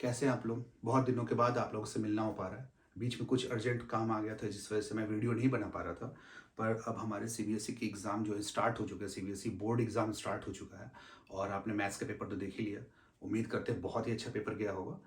कैसे हैं आप लोग? बहुत दिनों के बाद आप लोगों से मिलना हो पा रहा है। बीच में कुछ अर्जेंट काम आ गया था जिस वजह से मैं वीडियो नहीं बना पा रहा था। पर अब हमारे सीबीएसई के एग्ज़ाम जो है स्टार्ट हो चुके हैं, सीबीएसई बोर्ड एग्ज़ाम स्टार्ट हो चुका है और आपने मैथ्स का पेपर तो देख ही लिया। उम्मीद करते हैं बहुत ही अच्छा पेपर गया होगा।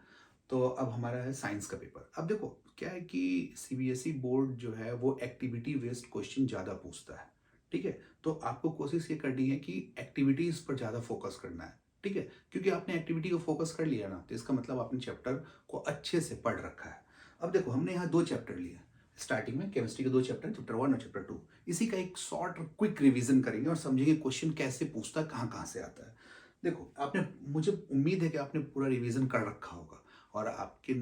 तो अब हमारा है साइंस का पेपर। अब देखो क्या है कि सीबीएसई बोर्ड जो है वो एक्टिविटी बेस्ड क्वेश्चन ज़्यादा पूछता है। ठीक है? तो आपको कोशिश ये करनी है कि एक्टिविटीज़ पर ज़्यादा फोकस करना है। ठीक है? क्योंकि आपने एक्टिविटी को फोकस कर लिया ना तो इसका मतलब आपने चैप्टर को अच्छे से पढ़ रखा है। अब देखो हमने यहाँ 2 चैप्टर लिए। स्टार्टिंग में केमिस्ट्री के 2 चैप्टर, चैप्टर 1 और चैप्टर 2। इसी का एक शॉर्ट क्विक रिवीजन करेंगे और समझेंगे क्वेश्चन कैसे पूछता है, कहाँ-कहाँ से आता है। देखो आपने मुझे उम्मीद है कि आपने पूरा रिवीजन कर रखा होगा और आपके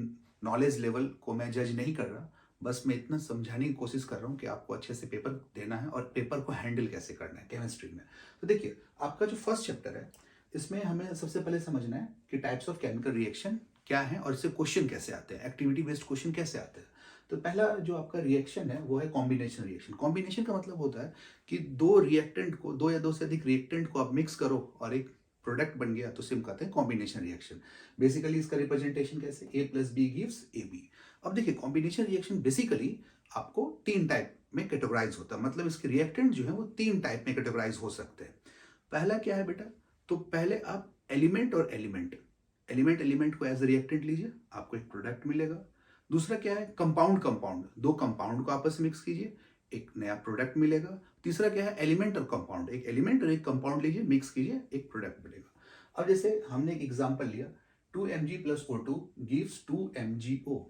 नॉलेज लेवल को मैं जज नहीं कर रहा। बस मैं इतना समझाने की कोशिश कर रहा हूँ कि आपको अच्छे से पेपर देना है और पेपर को हैंडल कैसे करना है केमिस्ट्री में। तो देखिए आपका जो फर्स्ट चैप्टर है इसमें हमें सबसे पहले समझना है कि टाइप्स ऑफ केमिकल रिएक्शन क्या है और इससे क्वेश्चन कैसे आते हैं, एक्टिविटी बेस्ड क्वेश्चन कैसे आते हैं। तो पहला जो आपका रिएक्शन है वो है कॉम्बिनेशन रिएक्शन। कॉम्बिनेशन का मतलब होता है कि दो रिएक्टेंट को, दो या दो से अधिक रिएक्टेंट को आप मिक्स करो और एक प्रोडक्ट बन गया तो सिम कहते हैं कॉम्बिनेशन रिएक्शन। बेसिकली इसका रिप्रेजेंटेशन कैसे, A plus B gives A B. अब देखिए कॉम्बिनेशन रिएक्शन बेसिकली आपको तीन टाइप में कैटेगराइज होता है, मतलब इसके रिएक्टेंट जो है वो तीन टाइप में कैटेगराइज हो सकते हैं। पहला क्या है बेटा, तो पहले आप एलिमेंट और एलिमेंट एलिमेंट एलिमेंट को एज ए रिएक्टेंट लीजिए, आपको एक प्रोडक्ट मिलेगा। दूसरा क्या है, कंपाउंड कंपाउंड, दो कंपाउंड को आपस में मिक्स कीजिए, एक नया प्रोडक्ट मिलेगा। तीसरा क्या है, एलिमेंट और कंपाउंड, एक एलिमेंट और एक कंपाउंड लीजिए, मिक्स कीजिए, एक प्रोडक्ट मिलेगा। अब जैसे हमने एक एग्जांपल लिया, 2 mg plus O2 gives 2 MgO,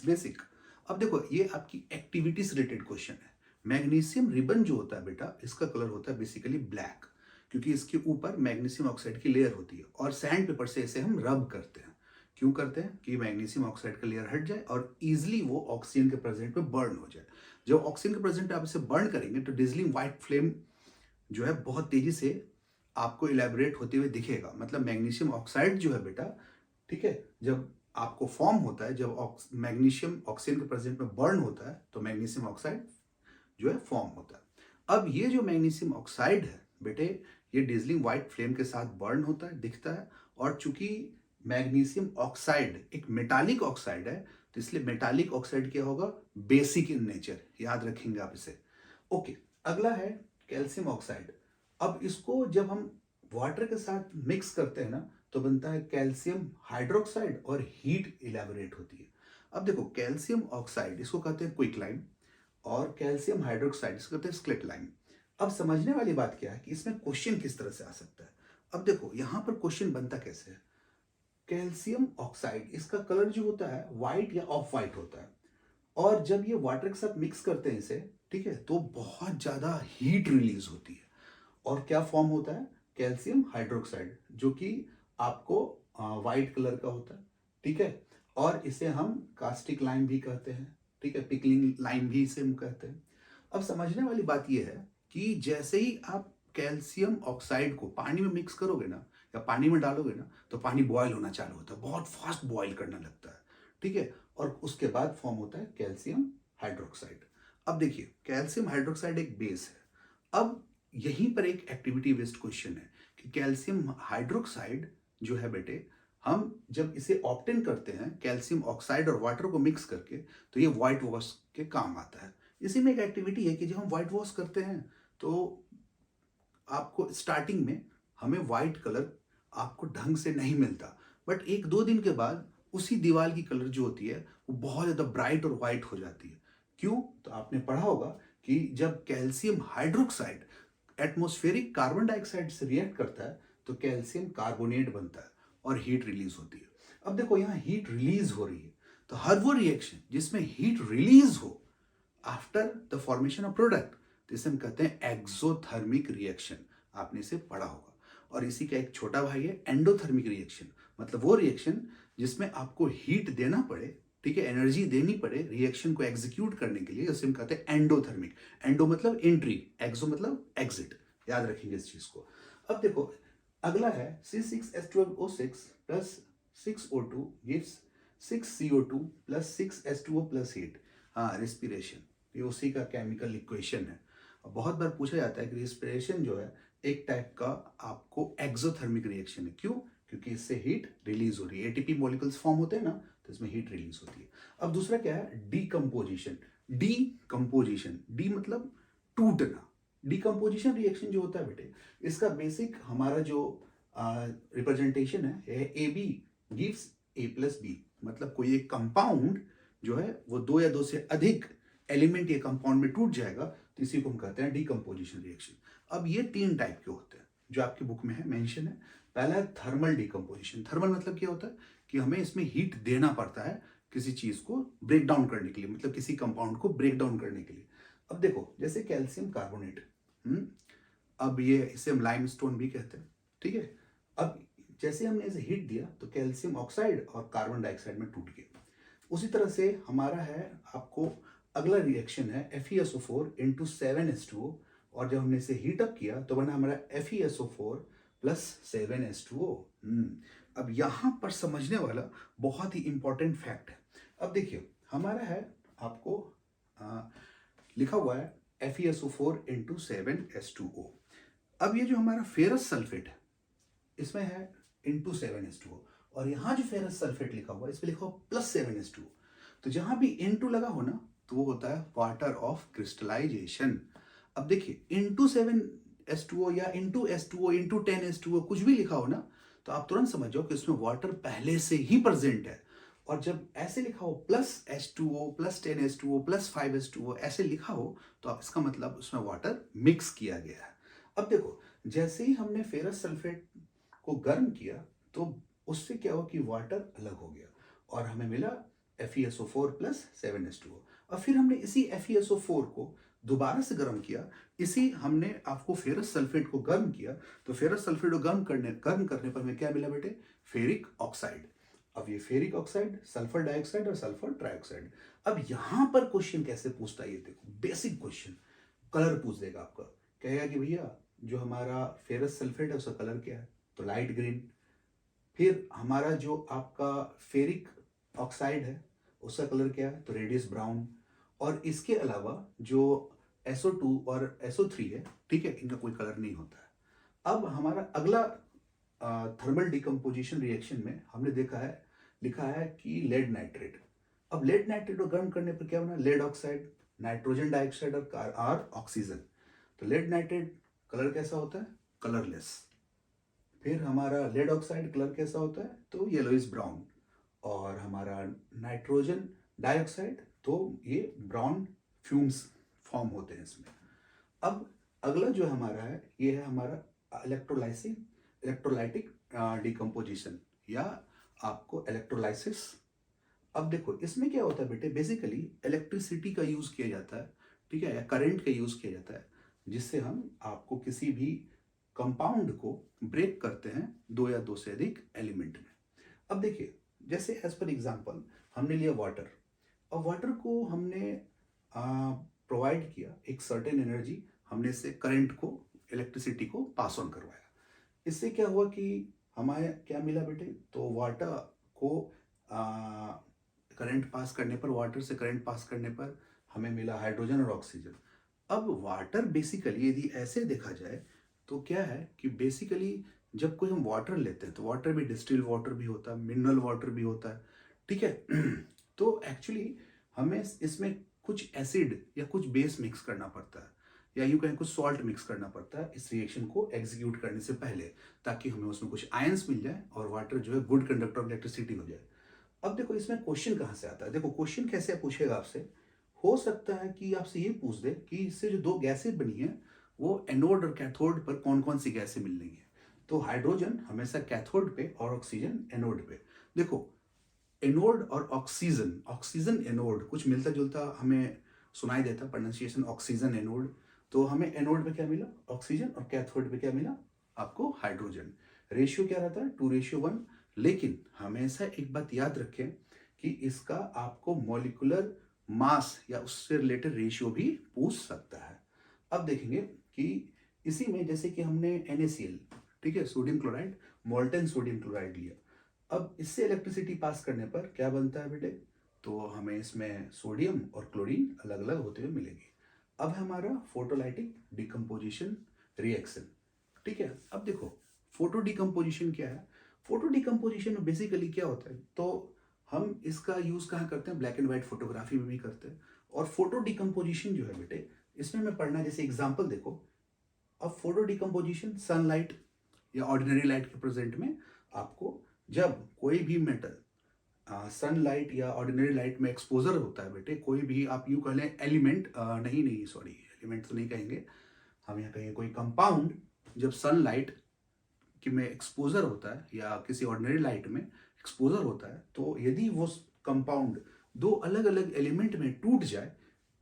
basic. अब देखो ये आपकी एक्टिविटी से रिलेटेड क्वेश्चन है। मैग्नीशियम रिबन जो होता है बेटा, इसका कलर होता है बेसिकली ब्लैक, क्योंकि इसके ऊपर मैग्नीशियम ऑक्साइड की लेयर होती है और सैंड पेपर से इसे हम रब करते हैं। क्यों करते हैं कि मैग्नीशियम ऑक्साइड का लेयर हट जाए और इजीली वो ऑक्सीजन के प्रेजेंट में बर्न हो जाए। जब ऑक्सीजन के प्रेजेंट आप इसे बर्न करेंगे तो डिजलिंग व्हाइट फ्लेम जो है बहुत तेजी से आपको इलेबोरेट होते हुए दिखेगा। मतलब मैग्नीशियम ऑक्साइड जो है बेटा, ठीक है, जब आपको फॉर्म होता है, जब मैग्नीशियम ऑक्सीजन के प्रेजेंट में बर्न होता है तो मैग्नीशियम ऑक्साइड जो है फॉर्म होता है। अब ये जो मैग्नीशियम ऑक्साइड है बेटे, ये डिजलिंग व्हाइट फ्लेम के साथ बर्न होता है, दिखता है। और चूंकि मैग्नीशियम ऑक्साइड एक मेटालिक ऑक्साइड है तो इसलिए मेटालिक ऑक्साइड क्या होगा, बेसिक इन नेचर, याद रखेंगे आप इसे। ओके, अगला है कैल्शियम ऑक्साइड। अब इसको जब हम वाटर के साथ मिक्स करते हैं ना तो बनता है कैल्शियम हाइड्रोक्साइड और हीट इलेबोरेट होती है। अब देखो कैल्शियम ऑक्साइड इसको कहते हैं क्विक लाइम और कैल्शियम हाइड्रोक्साइड इसको कहते हैं स्क्लेट लाइम। अब समझने वाली बात क्या है कि इसमें क्वेश्चन किस तरह से आ सकता है। अब देखो यहां पर क्वेश्चन बनता कैसे है, कैल्शियम ऑक्साइड इसका कलर जो होता है व्हाइट या ऑफ व्हाइट होता है और जब ये वाटर के साथ मिक्स करते हैं इसे, ठीक है, तो बहुत ज्यादा हीट रिलीज होती है और क्या फॉर्म होता है, कैल्शियम हाइड्रोक्साइड, जो कि आपको व्हाइट कलर का होता है। ठीक है, और इसे हम कास्टिक लाइम भी कहते हैं। ठीक है, पिकलिंग लाइम भी इसे हम कहते हैं। अब समझने वाली बात यह है कि जैसे ही आप कैल्शियम ऑक्साइड को पानी में मिक्स करोगे ना या पानी में डालोगे ना तो पानी बॉयल होना चालू होता है, बहुत फास्ट बॉयल करने लगता है। ठीक है, और उसके बाद फॉर्म होता है कैल्शियम हाइड्रोक्साइड। अब देखिए कैल्शियम हाइड्रोक्साइड एक बेस है। अब यहीं पर एक एक्टिविटी बेस्ड क्वेश्चन है कि कैल्शियम हाइड्रोक्साइड जो है बेटे, हम जब इसे ऑप्टेन करते हैं कैल्शियम ऑक्साइड और वाटर को मिक्स करके तो ये व्हाइट वॉश के काम आता है। इसी में एक एक्टिविटी है कि जब हम व्हाइट वॉश करते हैं तो आपको स्टार्टिंग में हमें व्हाइट कलर आपको ढंग से नहीं मिलता, बट एक दो दिन के बाद उसी दीवार की कलर जो होती है वो बहुत ज़्यादा ब्राइट और व्हाइट हो जाती है। क्यों, तो आपने पढ़ा होगा कि जब calcium hydroxide atmospheric carbon dioxide से रिएक्ट करता है तो कैल्शियम कार्बोनेट बनता है और हीट रिलीज होती है। अब देखो यहाँ हीट रिलीज हो रही है, तो हर वो रिएक्शन जिसमें हीट रिलीज हो after the formation of product तो इसे हम कहते हैं एक्सोथर्मिक रिएक्शन। आपने इसे पढ़ा होगा। और इसी का एक छोटा भाई है एंडोथर्मिक रिएक्शन, मतलब वो रिएक्शन जिसमें आपको हीट देना पड़े, ठीक है, एनर्जी देनी पड़े रिएक्शन को एग्जीक्यूट करने के लिए, जैसे हम कहते हैं एंडोथर्मिक। एंडो मतलब एंट्री, एक्सो मतलब एग्जिट, याद रखेंगे इस चीज को। अब देखो अगला है C6H12O6 plus 6O2 gives 6CO2 plus 6H2O plus 8। हाँ, रिस्पिरेशन, ये उसी का केमिकल इक्वेशन है। और बहुत बार पूछा जाता है कि रिस्पिरेशन जो है एक टाइप का आपको एक्सोथर्मिक रिएक्शन है। क्यों, क्योंकि इससे हीट रिलीज हो रही है, एटीपी मॉलिक्यूल्स फॉर्म होते हैं ना, तो इसमें हीट रिलीज होती है। अब दूसरा क्या है, डीकम्पोजिशन। डीकम्पोजिशन, डी मतलब टूटना। डीकम्पोजिशन रिएक्शन जो होता है बेटे, इसका बेसिक हमारा जो रिप्रेजेंटेशन है A B gives A plus B. मतलब कोई एक कंपाउंड जो है वो दो या दो से अधिक एलिमेंट ये कंपाउंड में टूट जाएगा, तो इसी को हम कहते हैं डीकम्पोजिशन रिएक्शन। अब ये तीन टाइप के होते हैं जो आपकी बुक में है, मेंशन है। पहला है थर्मल डीकम्पोजिशन। थर्मल मतलब क्या होता है कि हमें इसमें हीट देना पड़ता है किसी चीज को ब्रेक डाउन करने के लिए, मतलब किसी कंपाउंड को ब्रेक डाउन करने के लिए। अब देखो जैसे कैल्शियम कार्बोनेट, अब ये इसे हम लाइमस्टोन भी कहते हैं, ठीक है। अब जैसे हमने इसे हीट दिया तो कैल्शियम ऑक्साइड और कार्बन डाइऑक्साइड में टूट गया। उसी तरह से हमारा है, आपको अगला रिएक्शन है FeSO4 इंटू 7H2O, और जब हमने इसे हीट अप किया तो बना हमारा FeSO4 प्लस 7H2O। अब यहाँ पर समझने वाला बहुत ही इंपॉर्टेंट फैक्ट है। अब देखिए हमारा है, आपको लिखा हुआ है FeSO4 इंटू 7H2O। अब ये जो हमारा फेरस सल्फेट है इसमें है इंटू 7H2O, और यहाँ जो फेरस सल्फेट लिखा हुआ है इस पे लिखा हुआ प्लस 7H2O। तो जहां भी इंटू लगा हो ना तो वो होता है वाटर ऑफ क्रिस्टलाइजेशन। अब देखिए इंटू 7H2O या इंटू H2O इंटू 10H2O कुछ भी लिखा हो ना, तो आप तुरंत समझ जाओ कि इसमें वाटर पहले से ही प्रेजेंट है। और जब ऐसे लिखा हो plus H2O plus 10H2O plus 5H2O ऐसे लिखा हो, तो आप इसका मतलब उसमें वाटर मिक्स किया गया है। अब देखो जैसे ही हमने फेरस सल्फेट को गर्म किया तो उससे क्या हुआ कि वाटर अलग हो गया और हमें मिला FeSO4 प्लस 7H2O। और फिर हमने इसी FeSO4 को दोबारा से गर्म किया, इसी हमने आपको फेरस सल्फेट को गर्म किया, तो फेरस सल्फेट को गर्म करने पर हमें क्या मिला बेटे, फेरिक ऑक्साइड। अब ये फेरिक ऑक्साइड, सल्फर डाइऑक्साइड और सल्फर ट्राइऑक्साइड। अब यहां पर क्वेश्चन कैसे पूछता है, ये देखो बेसिक क्वेश्चन, कलर पूछ देगा आपका, कहेगा कि भैया जो हमारा फेरस सल्फेट है उसका कलर क्या है, तो लाइट ग्रीन। फिर हमारा जो आपका फेरिक ऑक्साइड है उसका कलर क्या है, तो रेडियस ब्राउन। और इसके अलावा जो SO2 और SO3 है, ठीक है, इनका कोई कलर नहीं होता है। अब हमारा अगला थर्मल डिकम्पोजिशन रिएक्शन में हमने देखा है, लिखा है कि लेड नाइट्रेट। अब लेड नाइट्रेट को गर्म करने पर क्या बना, लेड ऑक्साइड, नाइट्रोजन डाइऑक्साइड और ऑक्सीजन। तो लेड नाइट्रेट कलर कैसा होता है, कलरलेस। फिर हमारा लेड ऑक्साइड कलर कैसा होता है, तो येलोइश ब्राउन। और हमारा नाइट्रोजन डाइऑक्साइड, तो ये ब्राउन फ्यूम्स फॉर्म होते हैं इसमें। अब अगला जो हमारा है ये है हमारा इलेक्ट्रोलाइटिक डिकम्पोजिशन या आपको इलेक्ट्रोलाइसिस। अब देखो इसमें क्या होता है बेटे, बेसिकली इलेक्ट्रिसिटी का यूज किया जाता है, ठीक है, या करंट का यूज किया जाता है, जिससे हम आपको किसी भी कंपाउंड को ब्रेक करते हैं दो या दो से अधिक एलिमेंट में। अब देखिए जैसे एज पर एग्जांपल हमने लिया वाटर, और वाटर को हमने प्रोवाइड किया एक सर्टेन एनर्जी, हमने इससे करंट को, इलेक्ट्रिसिटी को पास ऑन करवाया। इससे क्या हुआ कि हमारे क्या मिला बेटे, तो वाटर को करंट पास करने पर, वाटर से करंट पास करने पर हमें मिला हाइड्रोजन और ऑक्सीजन। अब वाटर बेसिकली यदि ऐसे देखा जाए तो क्या है कि बेसिकली जब कोई हम वाटर लेते हैं तो वाटर भी डिस्टिल वाटर भी होता है, मिनरल वाटर भी होता है, ठीक है। तो एक्चुअली हमें इसमें कुछ एसिड या कुछ बेस मिक्स करना पड़ता है, या यूं कहें कुछ सॉल्ट मिक्स करना पड़ता है इस रिएक्शन को एग्जीक्यूट करने से पहले, ताकि हमें उसमें कुछ आयंस मिल जाए और वाटर जो है गुड कंडक्टर ऑफ इलेक्ट्रिसिटी हो जाए। अब देखो इसमें क्वेश्चन कहाँ से आता है, देखो क्वेश्चन कैसे पूछेगा आपसे, हो सकता है कि आपसे ये पूछ दे कि इससे जो दो गैसें बनी है वो एनोड और कैथोड पर कौन कौन सी गैसें मिल रही हैं। तो हाइड्रोजन हमेशा कैथोड पे और ऑक्सीजन एनोड पे। देखो एनोड और ऑक्सीजन, ऑक्सीजन एनोड कुछ मिलता जुलता हमें सुनाई देता, प्रोनाउंसिएशन ऑक्सीजन एनोड। तो हमें एनोड पे क्या मिला, ऑक्सीजन, और कैथोड पे क्या मिला, आपको हाइड्रोजन। रेशियो क्या रहता है, 2:1। लेकिन हमेशा एक बात याद रखें कि इसका आपको मॉलिक्यूलर मास या उससे रिलेटेड रेशियो भी पूछ सकता है। अब देखेंगे कि इसी में जैसे कि हमने NaCl, ठीक है, sodium chloride, molten sodium chloride लिया। अब इससे इलेक्ट्रिसिटी पास करने पर क्या बनता है बेटे, तो हमें इसमें सोडियम और क्लोरीन अलग अलग होते हुए मिलेंगे। अब हमारा फोटोलाइटिक डिकम्पोजिशन रिएक्शन, ठीक है। अब देखो फोटो डिकम्पोजिशन क्या है, फोटो डिकम्पोजिशन में बेसिकली क्या होता है, तो हम इसका यूज़ कहाँ करते हैं, ब्लैक एंड वाइट फोटोग्राफी में भी करते हैं। और फोटो डिकम्पोजिशन जो है बेटे, इसमें मैं पढ़ना, जैसे एग्जांपल देखो, अब फोटो डिकम्पोजिशन सनलाइट या ऑर्डिनरी लाइट के प्रेजेंट में आपको जब कोई भी मेटल सनलाइट या ऑर्डिनरी लाइट में एक्सपोजर होता है बेटे, कोई भी आप यूँ कह लें एलिमेंट, नहीं नहीं सॉरी, एलिमेंट तो नहीं कहेंगे, हम यहाँ कहेंगे कोई कंपाउंड, जब सनलाइट कि में एक्सपोजर होता है या किसी ऑर्डिनरी लाइट में एक्सपोजर होता है, तो यदि वो कंपाउंड दो अलग अलग एलिमेंट में टूट जाए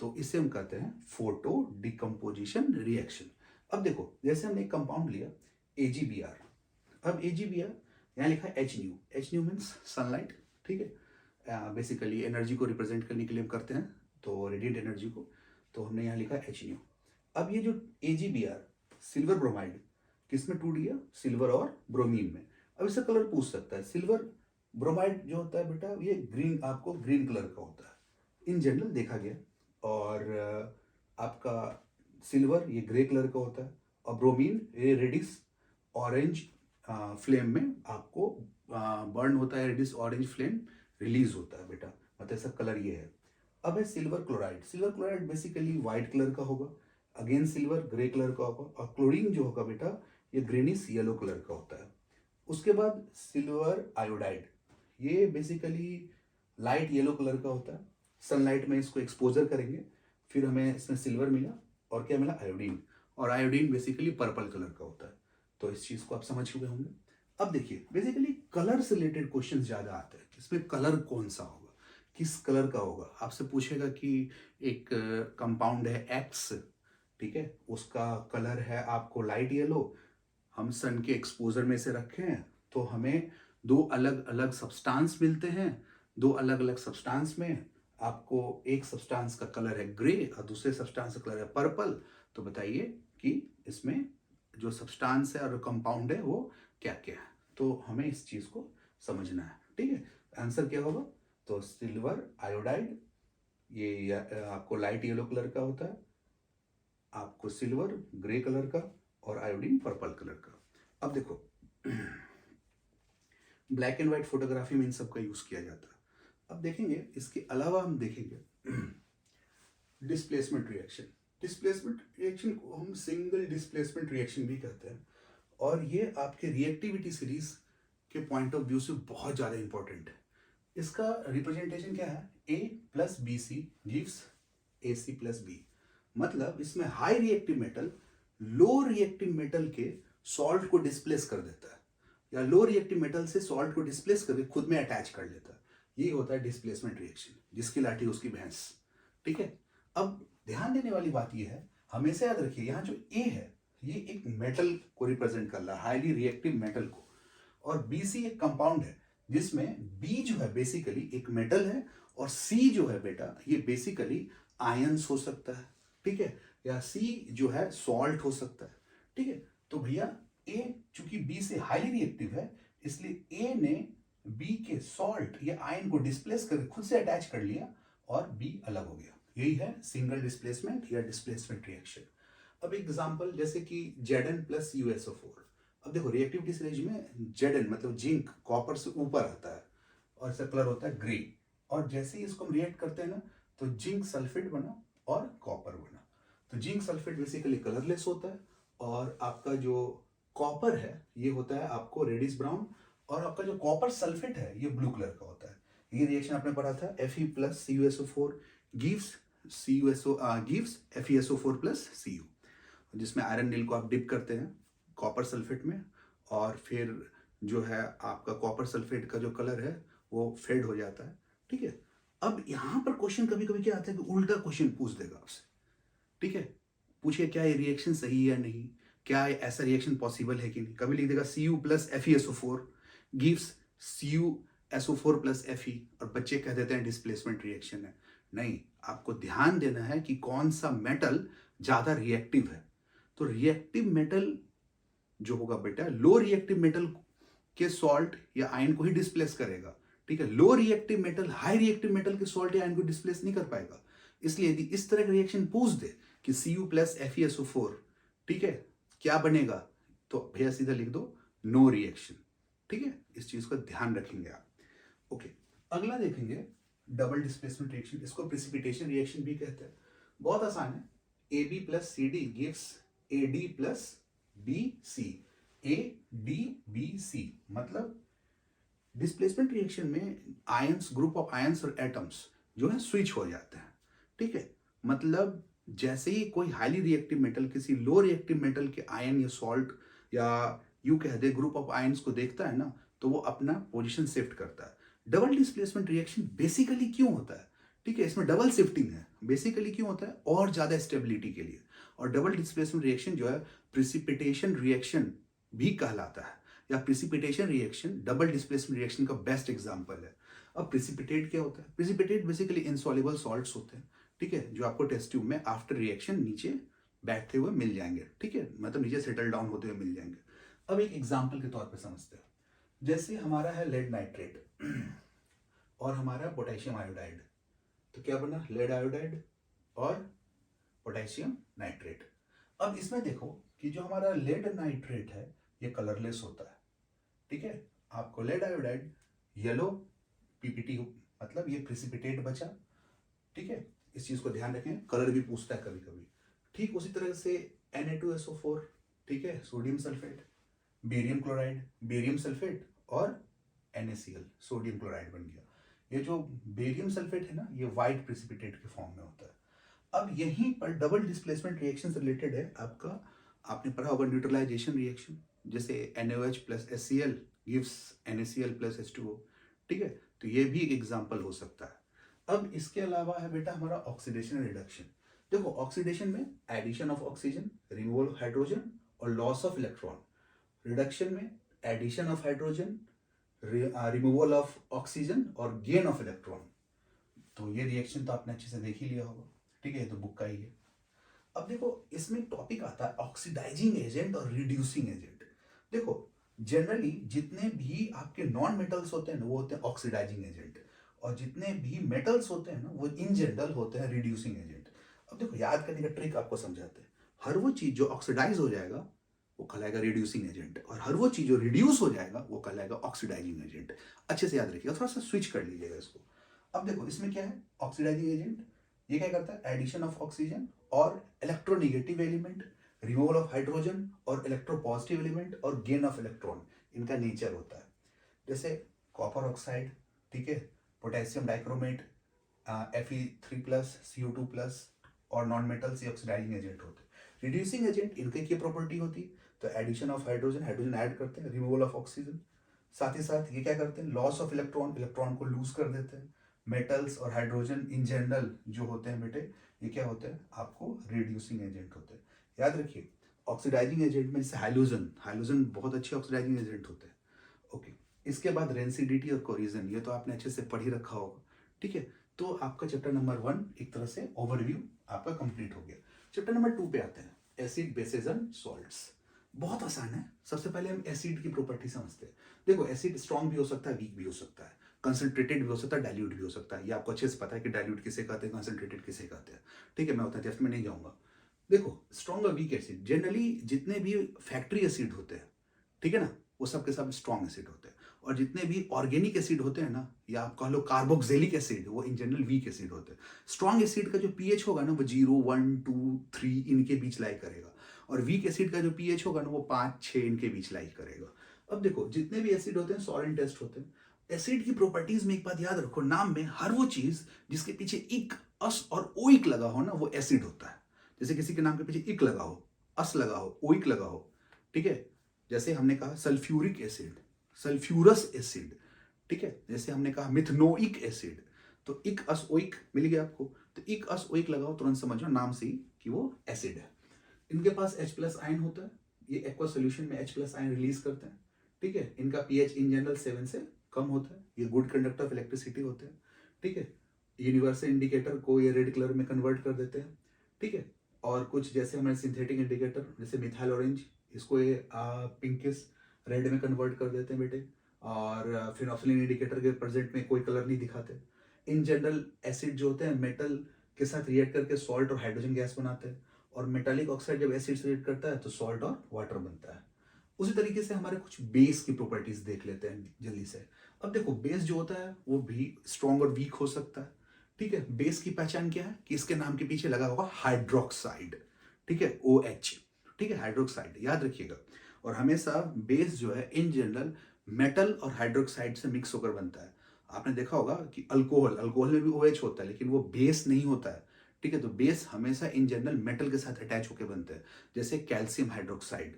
तो इसे हम कहते हैं फोटो डिकम्पोजिशन रिएक्शन। अब देखो, जैसे हमने एक कंपाउंड लिया AgBr, अब AgBr यहाँ लिखा है H न्यू मीन्स सनलाइट, ठीक है, बेसिकली एनर्जी को रिप्रेजेंट करने के लिए हम करते हैं, तो रेडिएंट एनर्जी को, तो हमने यहाँ लिखा है H न्यू। अब ये जो AgBr सिल्वर ब्रोमाइड किस में टूट गया, सिल्वर और ब्रोमीन में। अब इसका कलर पूछ सकता है, सिल्वर ब्रोमाइड जो होता है बेटा ये ग्रीन, आपको ग्रीन कलर का होता है इन जनरल देखा गया, और आपका सिल्वर ये ग्रे कलर का होता है, और ब्रोमीन ये रेडिश ऑरेंज फ्लेम में आपको बर्न होता है, रेडिश ऑरेंज फ्लेम रिलीज होता है बेटा, मतलब इसका कलर ये है। अब है silver chloride basically white colour का होगा, अगेन सिल्वर ग्रे कलर का होगा, और क्लोरीन जो होगा बेटा ये ग्रीनिश येलो कलर का होता है। उसके बाद सिल्वर आयोडाइड, ये बेसिकली लाइट येलो कलर का होता है, सनलाइट में इसको एक्सपोजर करेंगे, फिर हमें इसमें सिल्वर मिला, और क्या मिला, आयोडीन, और आयोडीन बेसिकली पर्पल कलर का होता है। तो इस चीज़ को आप समझ चुके होंगे। अब देखिए, बेसिकली कलर से रिलेटेड क्वेश्चन ज़्यादा आते हैं, इसमें कलर कौन सा होगा, किस कलर का होगा, आपसे पूछेगा कि एक कंपाउंड है एक्स, ठीक है, उसका कलर है आपको लाइट येलो, हम सन के एक्सपोजर में से रखे हैं, तो हमें दो अलग अलग सब्सटेंस मिलते हैं, दो अलग अलग सब्सटेंस में आपको एक सब्सटेंस का कलर है ग्रे और दूसरे सब्सटेंस का कलर है पर्पल, तो बताइए कि इसमें जो सब्सटेंस है और कंपाउंड है वो क्या क्या है, तो हमें इस चीज़ को समझना है, ठीक है। आंसर क्या होगा, तो सिल्वर आयोडाइड ये आपको लाइट येलो कलर का होता है, आपको सिल्वर ग्रे कलर का, और आयोडीन पर्पल कलर का। अब देखो, ब्लैक एंड व्हाइट फोटोग्राफी में इन सब का यूज किया जाता है। अब देखेंगे इसके अलावा हम देखेंगे डिस्प्लेसमेंट रिएक्शन को हम सिंगल डिस्प्लेसमेंट रिएक्शन भी कहते हैं, और ये आपके रिएक्टिविटी सीरीज के पॉइंट ऑफ व्यू से बहुत ज़्यादा इंपॉर्टेंट है। इसका रिप्रेजेंटेशन क्या है, A plus B C gives AC plus B, मतलब इसमें high reactive metal low reactive metal के सॉल्ट को डिस्प्लेस कर देता है, या लो रिएक्टिव मेटल से सॉल्ट को डिस्प्लेस करके खुद में अटैच कर लेता है, ये होता है डिस्प्लेसमेंट रिएक्शन, जिसकी लाठी उसकी भैंस, ठीक है। अब ध्यान देने वाली बात यह है, हमेशा याद रखिए यहाँ जो A है ये एक मेटल को रिप्रेजेंट कर रहा है, हाईली रिएक्टिव मेटल को, और BC एक कंपाउंड है जिसमें B जो है बेसिकली एक मेटल है, और C जो है बेटा ये बेसिकली आयंस हो सकता है, ठीक है, या C जो है सॉल्ट हो सकता है, ठीक है। तो भैया A चूंकि B से हाईली रिएक्टिव है, इसलिए A ने B के सॉल्ट या आयन को डिस्प्लेस करके खुद से अटैच कर लिया और B अलग हो गया, यही है सिंगल डिस्प्लेसमेंट या डिस्प्लेसमेंट रिएक्शन। अब एग्जांपल जैसे कि Zn प्लस USO4, अब देखो रिएक्टिविटी सीरीज में Zn मतलब जिंक कॉपर से ऊपर आता है, और इसका कलर होता है ग्रे, और जैसे ही इसको हम रिएक्ट करते हैं ना, तो जिंक सल्फेट बना और कॉपर बना, तो जिंक सल्फेट बेसिकली कलरलेस होता है, और आपका जो कॉपर है ये होता है आपको रेडिश ब्राउन, और आपका जो कॉपर सल्फेट है ये ब्लू कलर का होता है। ये रिएक्शन आपने पढ़ा था, Fe plus CuSO4 gives FeSO4 plus Cu, जिसमें आयरन नील को आप डिप करते हैं कॉपर सल्फेट में, और फिर जो है आपका कॉपर सल्फेट का जो कलर है वो फेड हो जाता है, ठीक है। अब यहाँ पर क्वेश्चन कभी कभी क्या आता है कि उल्टा क्वेश्चन पूछ देगा आपसे, ठीक है, पूछिए क्या ये रिएक्शन सही है या नहीं, क्या ऐसा रिएक्शन पॉसिबल है कि नहीं। कभी लिख देगा Cu plus FeSO4 gives CuSO4 plus Fe, और बच्चे कह देते हैं डिस्प्लेसमेंट रिएक्शन है। नहीं, आपको ध्यान देना है कि कौन सा मेटल ज़्यादा रिएक्टिव है, तो रिएक्टिव मेटल जो होगा बेटा लो रिएक्टिव मेटल के सॉल्ट या आयन को ही डिस्प्लेस करेगा, ठीक है। Low reactive metal high reactive metal के सॉल्ट या आयन को डिस्प्लेस नहीं कर पाएगा। इसलिए यदि इस तरह का रिएक्शन पूछ दे कि Cu प्लस FeSO4, ठीक है, क्या बनेगा, तो भैया सीधा लिख दो नो रिएक्शन, ठीक है, इस चीज का ध्यान रखेंगे आप। ओके, अगला देखेंगे डबल डिस्प्लेसमेंट रिएक्शन, इसको प्रिसिपिटेशन रिएक्शन भी कहते हैं। बहुत आसान है, A B plus C D gives A D plus B C. A D B C मतलब डिस्प्लेसमेंट रिएक्शन में आयंस, ग्रुप ऑफ आयंस और एटम्स जो है स्विच हो जाते हैं। ठीक है, मतलब जैसे ही कोई हाईली रिएक्टिव मेटल किसी लो रिएक्टिव मेटल के आयन या सॉल्ट या यू कह दे ग्रुप ऑफ आयंस को देखता है ना, तो वो अपना पोजीशन शिफ्ट करता है। डबल डिस्प्लेसमेंट रिएक्शन बेसिकली क्यों होता है? ठीक है, इसमें डबल शिफ्टिंग है। बेसिकली क्यों होता है? और ज्यादा स्टेबिलिटी के लिए। और डबल डिस्प्लेसमेंट रिएक्शन जो है प्रिसिपिटेशन रिएक्शन भी कहलाता है, या precipitation reaction double displacement reaction का बेस्ट एग्जांपल है। अब प्रिसिपिटेट क्या होता है? प्रिसिपिटेट बेसिकली इनसॉल्युबल सॉल्ट्स होते हैं, ठीक है, जो आपको टेस्ट ट्यूब में आफ्टर रिएक्शन नीचे बैठते हुए मिल जाएंगे। ठीक है, मतलब नीचे सेटल डाउन होते हुए मिल जाएंगे। अब एक एग्जांपल के तौर पे समझते हैं, जैसे हमारा है लेड नाइट्रेट और हमारा पोटेशियम आयोडाइड। तो क्या बना? लेड आयोडाइड और पोटेशियम नाइट्रेट। अब इसमें देखो कि जो हमारा लेड नाइट्रेट है ये कलरलेस होता है। ठीक है, आपको लेड आयोडाइड येलो पीपीटी, मतलब ये प्रिसिपिटेट बचा। ठीक है, इस चीज को ध्यान रखें, कलर भी पूछता है कभी कभी। ठीक उसी तरह से Na2SO4, ठीक है, sodium sulphate, barium chloride, barium sulphate और NaCl, सोडियम क्लोराइड बन गया। ये जो बेरियम सल्फेट है ना, ये व्हाइट प्रिसिपिटेट के फॉर्म में होता है। अब यहीं पर डबल डिस्प्लेसमेंट रिएक्शन से रिलेटेड है आपका, आपने पढ़ा होगा न्यूट्रलाइजेशन रिएक्शन, जैसे NaOH plus HCl gives NaCl plus H2O। ठीक है, तो ये भी एग्जाम्पल हो सकता है। अब इसके अलावा है बेटा हमारा ऑक्सीडेशन रिडक्शन। देखो ऑक्सीडेशन में addition of oxygen, removal of hydrogen और लॉस ऑफ इलेक्ट्रॉन। रिडक्शन में addition of hydrogen, removal of oxygen और गेन ऑफ इलेक्ट्रॉन। तो ये रिएक्शन तो आपने अच्छे से देख ही लिया होगा। ठीक है, ये तो बुक का ही है। अब देखो इसमें टॉपिक आता है ऑक्सीडाइजिंग एजेंट और रिड्यूसिंग एजेंट। देखो जनरली जितने भी आपके नॉन मेटल्स होते हैं ना, वो होते हैं ऑक्सीडाइजिंग एजेंट, और जितने भी मेटल्स होते हैं ना, वो इन जनरल होते हैं रिड्यूसिंग एजेंट। अब देखो याद करने का ट्रिक आपको समझाते हैं। हर वो चीज जो ऑक्सीडाइज हो जाएगा वो कहलाएगा रिड्यूसिंग एजेंट, और हर वो चीज जो रिड्यूस हो जाएगा वो कहलाएगा ऑक्सीडाइजिंग एजेंट। अच्छे से याद रखिएगा, थोड़ा सा स्विच कर लीजिएगा इसको। अब देखो इसमें क्या है, ऑक्सीडाइजिंग एजेंट ये क्या करता है? एडिशन ऑफ ऑक्सीजन और electronegative element, removal of hydrogen और इलेक्ट्रोपॉजिटिव एलिमेंट और गेन ऑफ इलेक्ट्रॉन, इनका नेचर होता है। जैसे कॉपर ऑक्साइड, ठीक है, पोटेशियम डाइक्रोमेट, Fe3+, CO2+ और नॉन मेटल्स ये ऑक्सीडाइजिंग एजेंट होते हैं। रिड्यूसिंग एजेंट इनके क्या प्रॉपर्टी होती है? तो addition of hydrogen, hydrogen add करते हैं, रिमूवल ऑफ ऑक्सीजन, साथ ही साथ ये क्या करते हैं? लॉस ऑफ इलेक्ट्रॉन, इलेक्ट्रॉन को लूज कर देते हैं। मेटल्स और हाइड्रोजन इन जनरल जो होते हैं बेटे, ये क्या होते हैं? आपको रिड्यूसिंग एजेंट होते हैं। याद रखिए ऑक्सीडाइजिंग एजेंट में जैसे हाइलोजन, हाइलोजन बहुत अच्छे ऑक्सीडाइजिंग एजेंट होते हैं। ओके, इसके बाद रेंसिडिटी और कोरिजन, ये तो आपने अच्छे से पढ़ ही रखा होगा। ठीक है, तो आपका चैप्टर नंबर 1 एक तरह से ओवरव्यू आपका कंप्लीट हो गया। चैप्टर नंबर 2 पे आते हैं, एसिड, बेसेस एंड सॉल्ट्स। बहुत आसान है। सबसे पहले हम एसिड की प्रॉपर्टी समझते हैं। देखो एसिड स्ट्रॉन्ग भी हो सकता है, वीक भी हो सकता है, कंसंट्रेटेड भी हो सकता है, डाइल्यूट भी हो सकता है। ये आपको अच्छे से पता है कि डाइल्यूट किसे कहते हैं, कंसंट्रेटेड किसे कहते हैं। ठीक है, मैं उतना डेप्थ में नहीं जाऊंगा। देखो स्ट्रॉन्ग और वीक एसिड, जनरली जितने भी फैक्ट्री एसिड होते हैं, ठीक है ना, वो सब के सब स्ट्रॉन्ग एसिड होते हैं। और जितने भी ऑर्गेनिक एसिड होते हैं ना, या आप कह लो कार्बोक्सिलिक एसिड, वो इन जनरल वीक एसिड होते हैं। स्ट्रॉन्ग एसिड का जो पीएच होगा ना, वो 0, 1, 2, 3 इनके बीच लाई करेगा, और वीक एसिड का जो पीएच होगा ना, वो 5, 6 इनके बीच लाई करेगा। अब देखो जितने भी एसिड होते हैं सॉल्वेंट टेस्ट होते हैं। एसिड की प्रॉपर्टीज में एक बात याद रखो, नाम में हर वो चीज जिसके पीछे इक, अस और ओइक लगा हो ना, वो एसिड होता है। जैसे किसी के नाम के पीछे इक लगा हो, अस लगा हो, ओइक लगा हो, ठीक है, जैसे हमने कहा सल्फ्यूरिक एसिड, सल्फ्यूरस एसिड, ठीक है, जैसे हमने कहा मिथनोइक एसिड, तो इक अस ओइक मिल गया आपको, तो इक अस ओइक लगाओ, तुरंत समझो नाम से ही कि वो एसिड है। इनके पास H+ आयन होता है, ये एक्वा सोल्यूशन में H+ आयन रिलीज करते हैं। ठीक है, इनका पीएच इन जनरल 7 से कम होता है, ये गुड कंडक्टर ऑफ इलेक्ट्रिसिटी होते हैं। ठीक है, यूनिवर्सल इंडिकेटर को ये रेड कलर में कन्वर्ट कर देते हैं। ठीक है, और कुछ जैसे हमारे सिंथेटिक इंडिकेटर जैसे मिथाइल ऑरेंज, इसको ये पिंकिश रेड में कन्वर्ट कर देते हैं बेटे, और फिनोक्सिलिन इंडिकेटर के प्रेजेंट में कोई कलर नहीं दिखाते। इन जनरल एसिड जो होते हैं मेटल के साथ रिएक्ट करके सॉल्ट और हाइड्रोजन गैस बनाते हैं, और मेटालिक ऑक्साइड जब एसिड से रिएक्ट करता है तो सॉल्ट और वाटर बनता है। उसी तरीके से हमारे कुछ बेस की प्रॉपर्टीज देख लेते हैं जल्दी से। अब देखो बेस जो होता है वो भी स्ट्रॉन्ग और वीक हो सकता है। ठीक है, बेस की पहचान क्या है कि इसके नाम के पीछे लगा होगा हाइड्रोक्साइड। ठीक है, OH। ठीक है, हाइड्रोक्साइड याद रखिएगा। और हमेशा बेस जो है इन जनरल मेटल और हाइड्रोक्साइड से मिक्स होकर बनता है। आपने देखा होगा कि अल्कोहल अल्कोहल में भी OH होता है लेकिन वो बेस नहीं होता है। ठीक है, तो बेस हमेशा इन जनरल मेटल के साथ अटैच होकर बनते हैं, जैसे calcium hydroxide,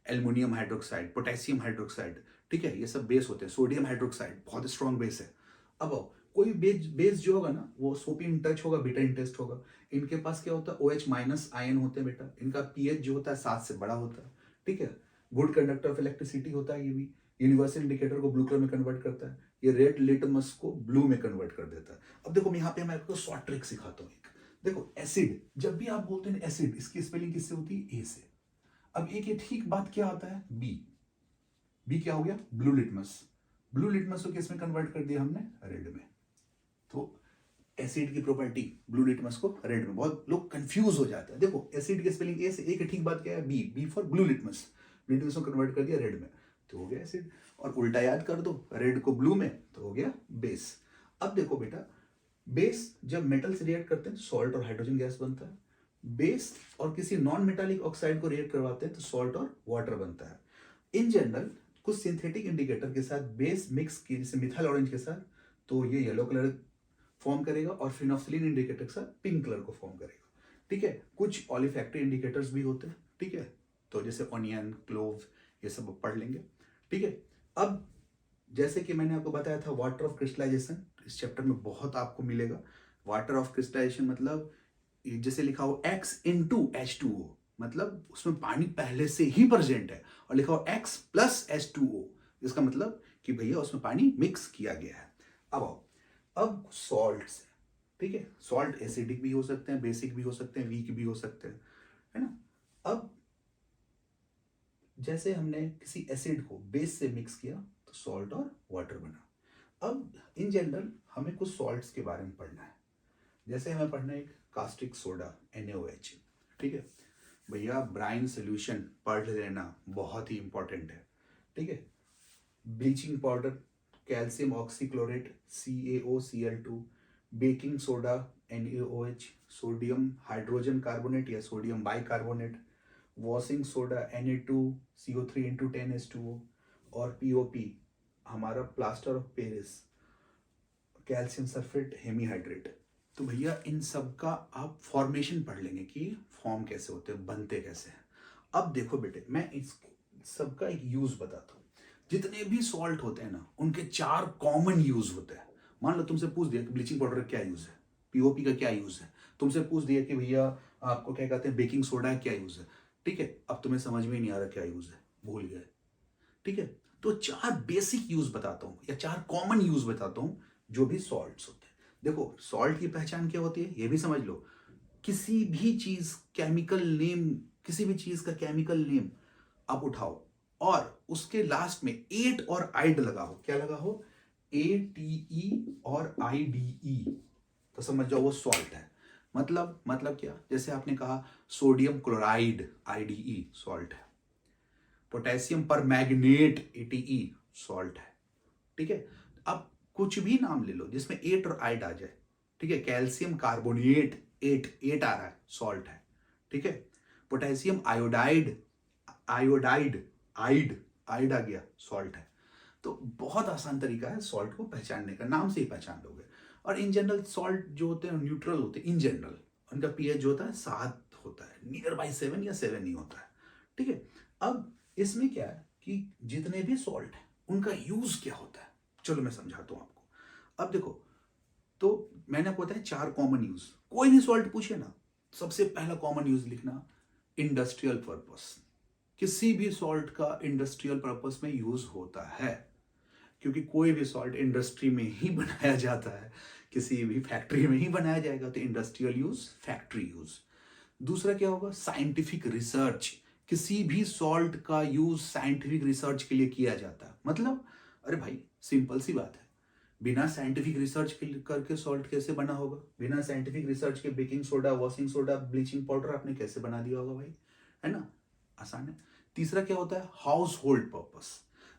aluminium hydroxide, potassium hydroxide. ठीक है, ये सब बेस होते हैं। सोडियम हाइड्रोक्साइड बहुत स्ट्रॉन्ग बेस है। अब आओ, कोई बेस बेस जो होगा ना वो सोडियम टच होगा, बीटा इंटेस्ट होगा। इनके पास क्या होता है, OH माइनस आयन होते हैं बेटा। इनका pH जो होता है 7 से बड़ा होता है। ठीक है, गुड कंडक्टर ऑफ इलेक्ट्रिसिटी होता है ये भी। यूनिवर्सल इंडिकेटर को ब्लू कलर में कन्वर्ट करता है। ये रेड लिटमस को ब्लू में कन्वर्ट कर देता है। अब देखो मैं यहाँ पे मैं आपको शॉर्ट ट्रिक सिखाता हूँ एक। देखो एसिड, जब भी आप बोलते हैं एसिड, इसकी स्पेलिंग किससे होती है, ए से। अब एक ये ठीक बात क्या आता है, बी क्या हो गया, ब्लू लिटमस। ब्लू लिटमस को किस में कन्वर्ट कर दिया हमने, रेड में। तो एसिड की प्रॉपर्टी ब्लू लिटमस को रेड में, बहुत लोग कंफ्यूज हो जाते हैं। देखो एसिड की स्पेलिंग ए से, एक ठीक बात क्या है, B for blue litmus. Litmus को कन्वर्ट कर दिया रेड में तो हो गया एसिड। और उल्टा याद कर दो, रेड को ब्लू में तो हो गया बेस। अब देखो बेटा, बेस जब मेटल से रिएक्ट करते हैं सॉल्ट और हाइड्रोजन गैस बनता है। बेस और किसी नॉन मेटालिक ऑक्साइड को रिएक्ट करवाते हैं तो सॉल्ट और वाटर बनता है। इन जनरल कुछ सिंथेटिक इंडिकेटर के साथ बेस मिक्स की, जैसे मिथाइल ऑरेंज के साथ, तो ये येलो कलर फॉर्म करेगा, और फिनोक्सिलिन इंडिकेटर के साथ पिंक कलर को फॉर्म करेगा। ठीक है, कुछ ऑलिफैक्टरी इंडिकेटर्स भी होते हैं। ठीक है, तो जैसे ऑनियन, क्लोव, ये सब पढ़ लेंगे। ठीक है, अब जैसे कि मैंने आपको बताया था वाटर ऑफ क्रिस्टलाइजेशन, इस चैप्टर में बहुत आपको मिलेगा। वाटर ऑफ क्रिस्टलाइजेशन मतलब जैसे लिखा हो X इंटू H2O, मतलब उसमें पानी पहले से ही प्रेजेंट है, और लिखा हो X प्लस H2O, इसका मतलब कि भैया उसमें पानी मिक्स किया गया है। अब आओ, अब सॉल्ट से। ठीक है, सॉल्ट एसिडिक भी हो सकते हैं, बेसिक भी हो सकते हैं, वीक भी हो सकते हैं, है ना। अब जैसे हमने किसी एसिड को बेस से मिक्स किया तो सॉल्ट और वाटर बना। अब इन जनरल हमें कुछ सॉल्ट्स के बारे में पढ़ना है। जैसे हमें पढ़ना है एक कास्टिक सोडा, NaOH। ठीक है भैया, ब्राइन सोल्यूशन पढ़ लेना, बहुत ही इंपॉर्टेंट है। ठीक है, bleaching powder, calcium oxychlorate, CaOCl2, baking soda, NaOH, sodium hydrogen carbonate या sodium bicarbonate, washing soda, Na2CO3 × 10H2O, और POP हमारा plaster of Paris, calcium sulphate hemihydrate. तो भैया इन सब का आप फॉर्मेशन पढ़ लेंगे कि फॉर्म कैसे होते हैं, बनते कैसे हैं। अब देखो बेटे, मैं इस सब का एक यूज बताता हूँ। जितने भी सॉल्ट होते हैं ना, उनके 4 कॉमन यूज होते हैं। मान लो तुमसे पूछ दिया कि ब्लीचिंग पाउडर का क्या यूज है, POP का क्या यूज है, तुमसे पूछ दिया कि भैया आपको क्या कहते हैं, बेकिंग सोडा का क्या यूज है। ठीक है, अब तुम्हें समझ में ही नहीं आ रहा क्या यूज है, भूल गए। ठीक है, तो 4 बेसिक यूज बताता हूँ या 4 कॉमन यूज बताता हूँ जो भी सॉल्ट्स होते हैं। देखो सॉल्ट की पहचान क्या होती है ये भी समझ लो। किसी भी चीज केमिकल नेम, किसी भी चीज का केमिकल नेम आप उठाओ और उसके लास्ट में एट और आइड लगाओ, क्या लगा हो, ATE और IDE, तो समझ जाओ वो सॉल्ट है। मतलब क्या, जैसे आपने कहा सोडियम क्लोराइड IDE सॉल्ट है, पोटेशियम पर मैग्नेट ATE सॉल्ट है। ठीक है, अब कुछ भी नाम ले लो जिसमें एट और आइड आ जाए। ठीक है, कैल्शियम कार्बोनेट, एट आ रहा है, सॉल्ट है। ठीक है, पोटेशियम आयोडाइड, आयोडाइड, आइड आ गया, सॉल्ट है। तो बहुत आसान तरीका है सॉल्ट को पहचानने का, नाम से ही पहचान लोगे। और इन जनरल सॉल्ट जो होते हैं न्यूट्रल होते हैं इन जनरल, उनका pH जो होता है 7 होता है, नियर बाई 7 या 7 ही होता है। ठीक है, अब इसमें क्या है कि जितने भी सॉल्ट है उनका यूज क्या होता है, चलो मैं समझाता हूं आपको। अब देखो, तो मैंने आपको बताया 4 कॉमन यूज। कोई भी सॉल्ट पूछे ना, सबसे पहला कॉमन यूज लिखना इंडस्ट्रियल पर्पस। किसी भी सॉल्ट का इंडस्ट्रियल पर्पस में यूज होता है, क्योंकि कोई भी सॉल्ट इंडस्ट्री में ही बनाया जाता है, किसी भी फैक्ट्री में ही बनाया जाएगा, तो इंडस्ट्रियल यूज, फैक्ट्री यूज। दूसरा क्या होगा, साइंटिफिक रिसर्च। किसी भी सॉल्ट का यूज साइंटिफिक रिसर्च के लिए किया जाता है। मतलब अरे भाई सिंपल सी बात है, बिना साइंटिफिक रिसर्च करके सॉल्ट कैसे बना होगा, बिना साइंटिफिक रिसर्च के baking soda, washing soda, bleaching powder आपने कैसे बना दिया होगा भाई, है ना, आसान है। तीसरा क्या होता है, हाउस होल्ड पर्पस।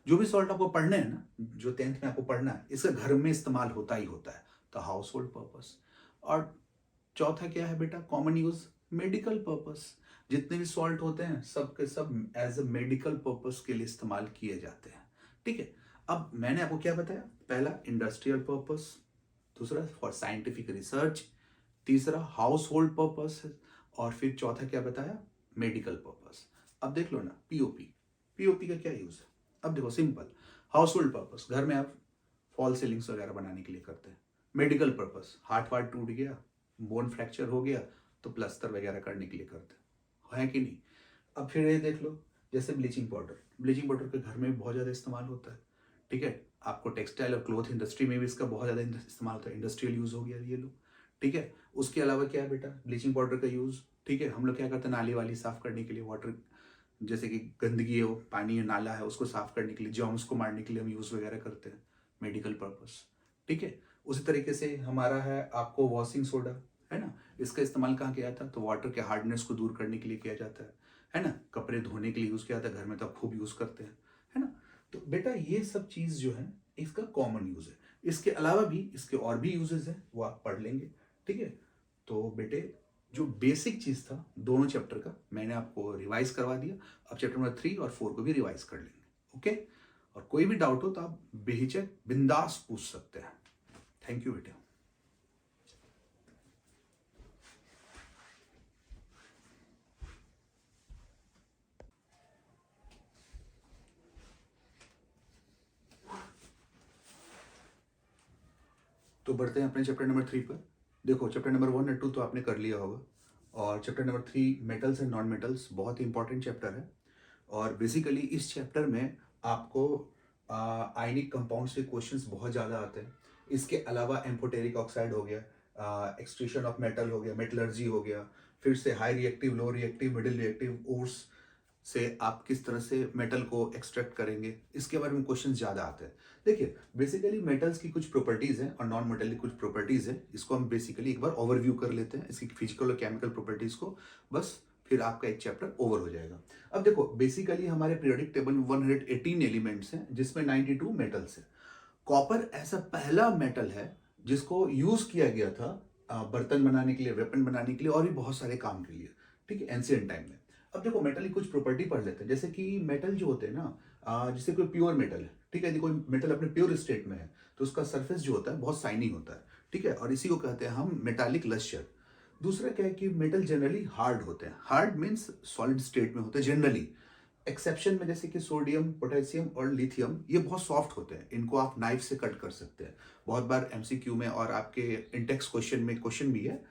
जो भी सॉल्ट आपको पढ़ने हैं ना, जो 10th में आपको पढ़ना है, इसका घर में इस्तेमाल होता ही होता है, तो हाउस होल्ड पर्पस। और चौथा क्या है बेटा, कॉमन यूज, मेडिकल पर्पस। जितने भी सॉल्ट होते हैं सब के सब एज अ मेडिकल पर्पस के लिए इस्तेमाल किए जाते हैं। ठीक है, अब मैंने आपको क्या बताया, पहला इंडस्ट्रियल पर्पस, दूसरा फॉर साइंटिफिक रिसर्च, तीसरा हाउस होल्ड पर्पस, और फिर चौथा क्या बताया, मेडिकल पर्पस। अब देख लो ना, पीओपी, पीओपी का क्या यूज है। अब देखो सिंपल, हाउस होल्ड पर्पस, घर में आप फॉल सीलिंग्स वगैरह बनाने के लिए करते हैं। मेडिकल पर्पस, हार्ट वार्ट टूट गया, बोन फ्रैक्चर हो गया, तो प्लास्टर वगैरह करने के लिए करते हैं, है कि नहीं। अब फिर ये देख लो, जैसे ब्लीचिंग पाउडर, ब्लीचिंग पाउडर के घर में बहुत ज़्यादा इस्तेमाल होता है। ठीक है, आपको टेक्सटाइल और क्लोथ इंडस्ट्री में भी इसका बहुत ज़्यादा इस्तेमाल होता है, इंडस्ट्रियल यूज़ हो गया ये लो। ठीक है, उसके अलावा क्या है बेटा, ब्लीचिंग पाउडर का यूज़, ठीक है, हम लोग क्या करते हैं, नाली वाली साफ़ करने के लिए, वाटर जैसे कि गंदगी हो, पानी नाला है, उसको साफ़ करने के लिए, जर्म्स को मारने के लिए हम यूज़ वगैरह करते हैं, मेडिकल पर्पस। ठीक है, उसी तरीके से हमारा है आपको वॉशिंग सोडा, है ना, इसका इस्तेमाल कहाँ किया था, तो वाटर के हार्डनेस को दूर करने के लिए किया जाता है ना, कपड़े धोने के लिए यूज़ किया जाता है, घर में तो आप खूब यूज़ करते हैं, है ना। तो बेटा ये सब चीज़ जो है इसका कॉमन यूज़ है। इसके अलावा भी इसके और भी यूजेस हैं, वो आप पढ़ लेंगे। ठीक है, तो बेटे जो बेसिक चीज़ था दोनों चैप्टर का मैंने आपको रिवाइज करवा दिया। अब चैप्टर नंबर 3 और 4 को भी रिवाइज कर लेंगे। ओके, और कोई भी डाउट हो तो आप बेहिचक बिंदास पूछ सकते हैं। थैंक यू बेटे। तो बढ़ते हैं अपने चैप्टर नंबर 3 पर। देखो चैप्टर नंबर 1 और 2 तो आपने कर लिया होगा, और chapter number 3 metals and non metals बहुत ही इंपॉर्टेंट चैप्टर है। और बेसिकली इस चैप्टर में आपको आयनिक कंपाउंड्स के क्वेश्चंस बहुत ज़्यादा आते हैं। इसके अलावा एम्फोटेरिक ऑक्साइड हो गया, एक्सट्रूशन ऑफ मेटल हो गया, मेटलर्जी हो गया, फिर से high reactive, low reactive, middle reactive ores से आप किस तरह से मेटल को एक्सट्रैक्ट करेंगे, इसके बारे में क्वेश्चन ज़्यादा आते हैं। देखिए बेसिकली मेटल्स की कुछ प्रॉपर्टीज़ हैं और नॉन मेटल की कुछ प्रॉपर्टीज़ हैं, इसको हम बेसिकली एक बार ओवरव्यू कर लेते हैं, इसकी फिजिकल और केमिकल प्रॉपर्टीज़ को, बस फिर आपका एक चैप्टर ओवर हो जाएगा। अब देखो बेसिकली हमारे पीरियोडिक टेबल में 118 एलिमेंट्स हैं, जिसमें 92 मेटल्स हैं। कॉपर ऐसा पहला मेटल है जिसको यूज किया गया था बर्तन बनाने के लिए, वेपन बनाने के लिए, और भी बहुत सारे काम के लिए। ठीक है, एंशिएंट टाइम में। अब देखो मेटल की कुछ प्रॉपर्टी पढ़ लेते हैं, जैसे कि मेटल जो होते हैं ना, जैसे कोई प्योर मेटल है, ठीक है, यदि कोई मेटल अपने प्योर स्टेट में है तो उसका सरफेस जो होता है बहुत शाइनिंग होता है। ठीक है, और इसी को कहते हैं हम मेटालिक लस्टर। दूसरा क्या है कि मेटल जनरली हार्ड होते हैं, हार्ड मीन्स सॉलिड स्टेट में होते हैं जनरली। एक्सेप्शन में जैसे कि सोडियम, पोटेशियम और लिथियम, ये बहुत सॉफ्ट होते हैं, इनको आप नाइफ से कट कर सकते हैं। बहुत बार एमसीक्यू में और आपके इंटेक्स क्वेश्चन में क्वेश्चन भी है।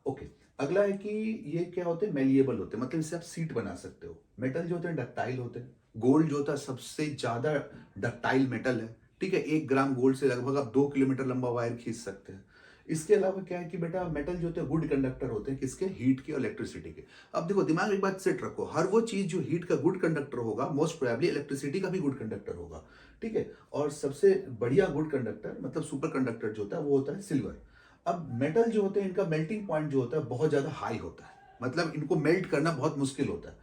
ओके, अगला है कि ये क्या होते हैं, मेलिएबल होते हैं, मतलब इससे आप सीट बना सकते हो। मेटल जो होते हैं डक्टाइल होते हैं। गोल्ड जो होता है सबसे ज्यादा डक्टाइल मेटल है। ठीक है, 1 ग्राम गोल्ड से लगभग आप 2 किलोमीटर लंबा वायर खींच सकते हैं। इसके अलावा क्या है कि बेटा मेटल जो होते हैं गुड कंडक्टर होते हैं, किसके, हीट के और इलेक्ट्रिसिटी के। अब देखो दिमाग में एक बात सेट रखो, हर वो चीज जो हीट का गुड कंडक्टर होगा मोस्ट प्रोबेबली इलेक्ट्रिसिटी का भी गुड कंडक्टर होगा। ठीक है, और सबसे बढ़िया गुड कंडक्टर मतलब सुपर कंडक्टर जो होता है वो होता है सिल्वर। अब मेटल जो होते हैं इनका मेल्टिंग पॉइंट जो होता है बहुत ज्यादा हाई होता है, मतलब इनको मेल्ट करना बहुत मुश्किल होता है।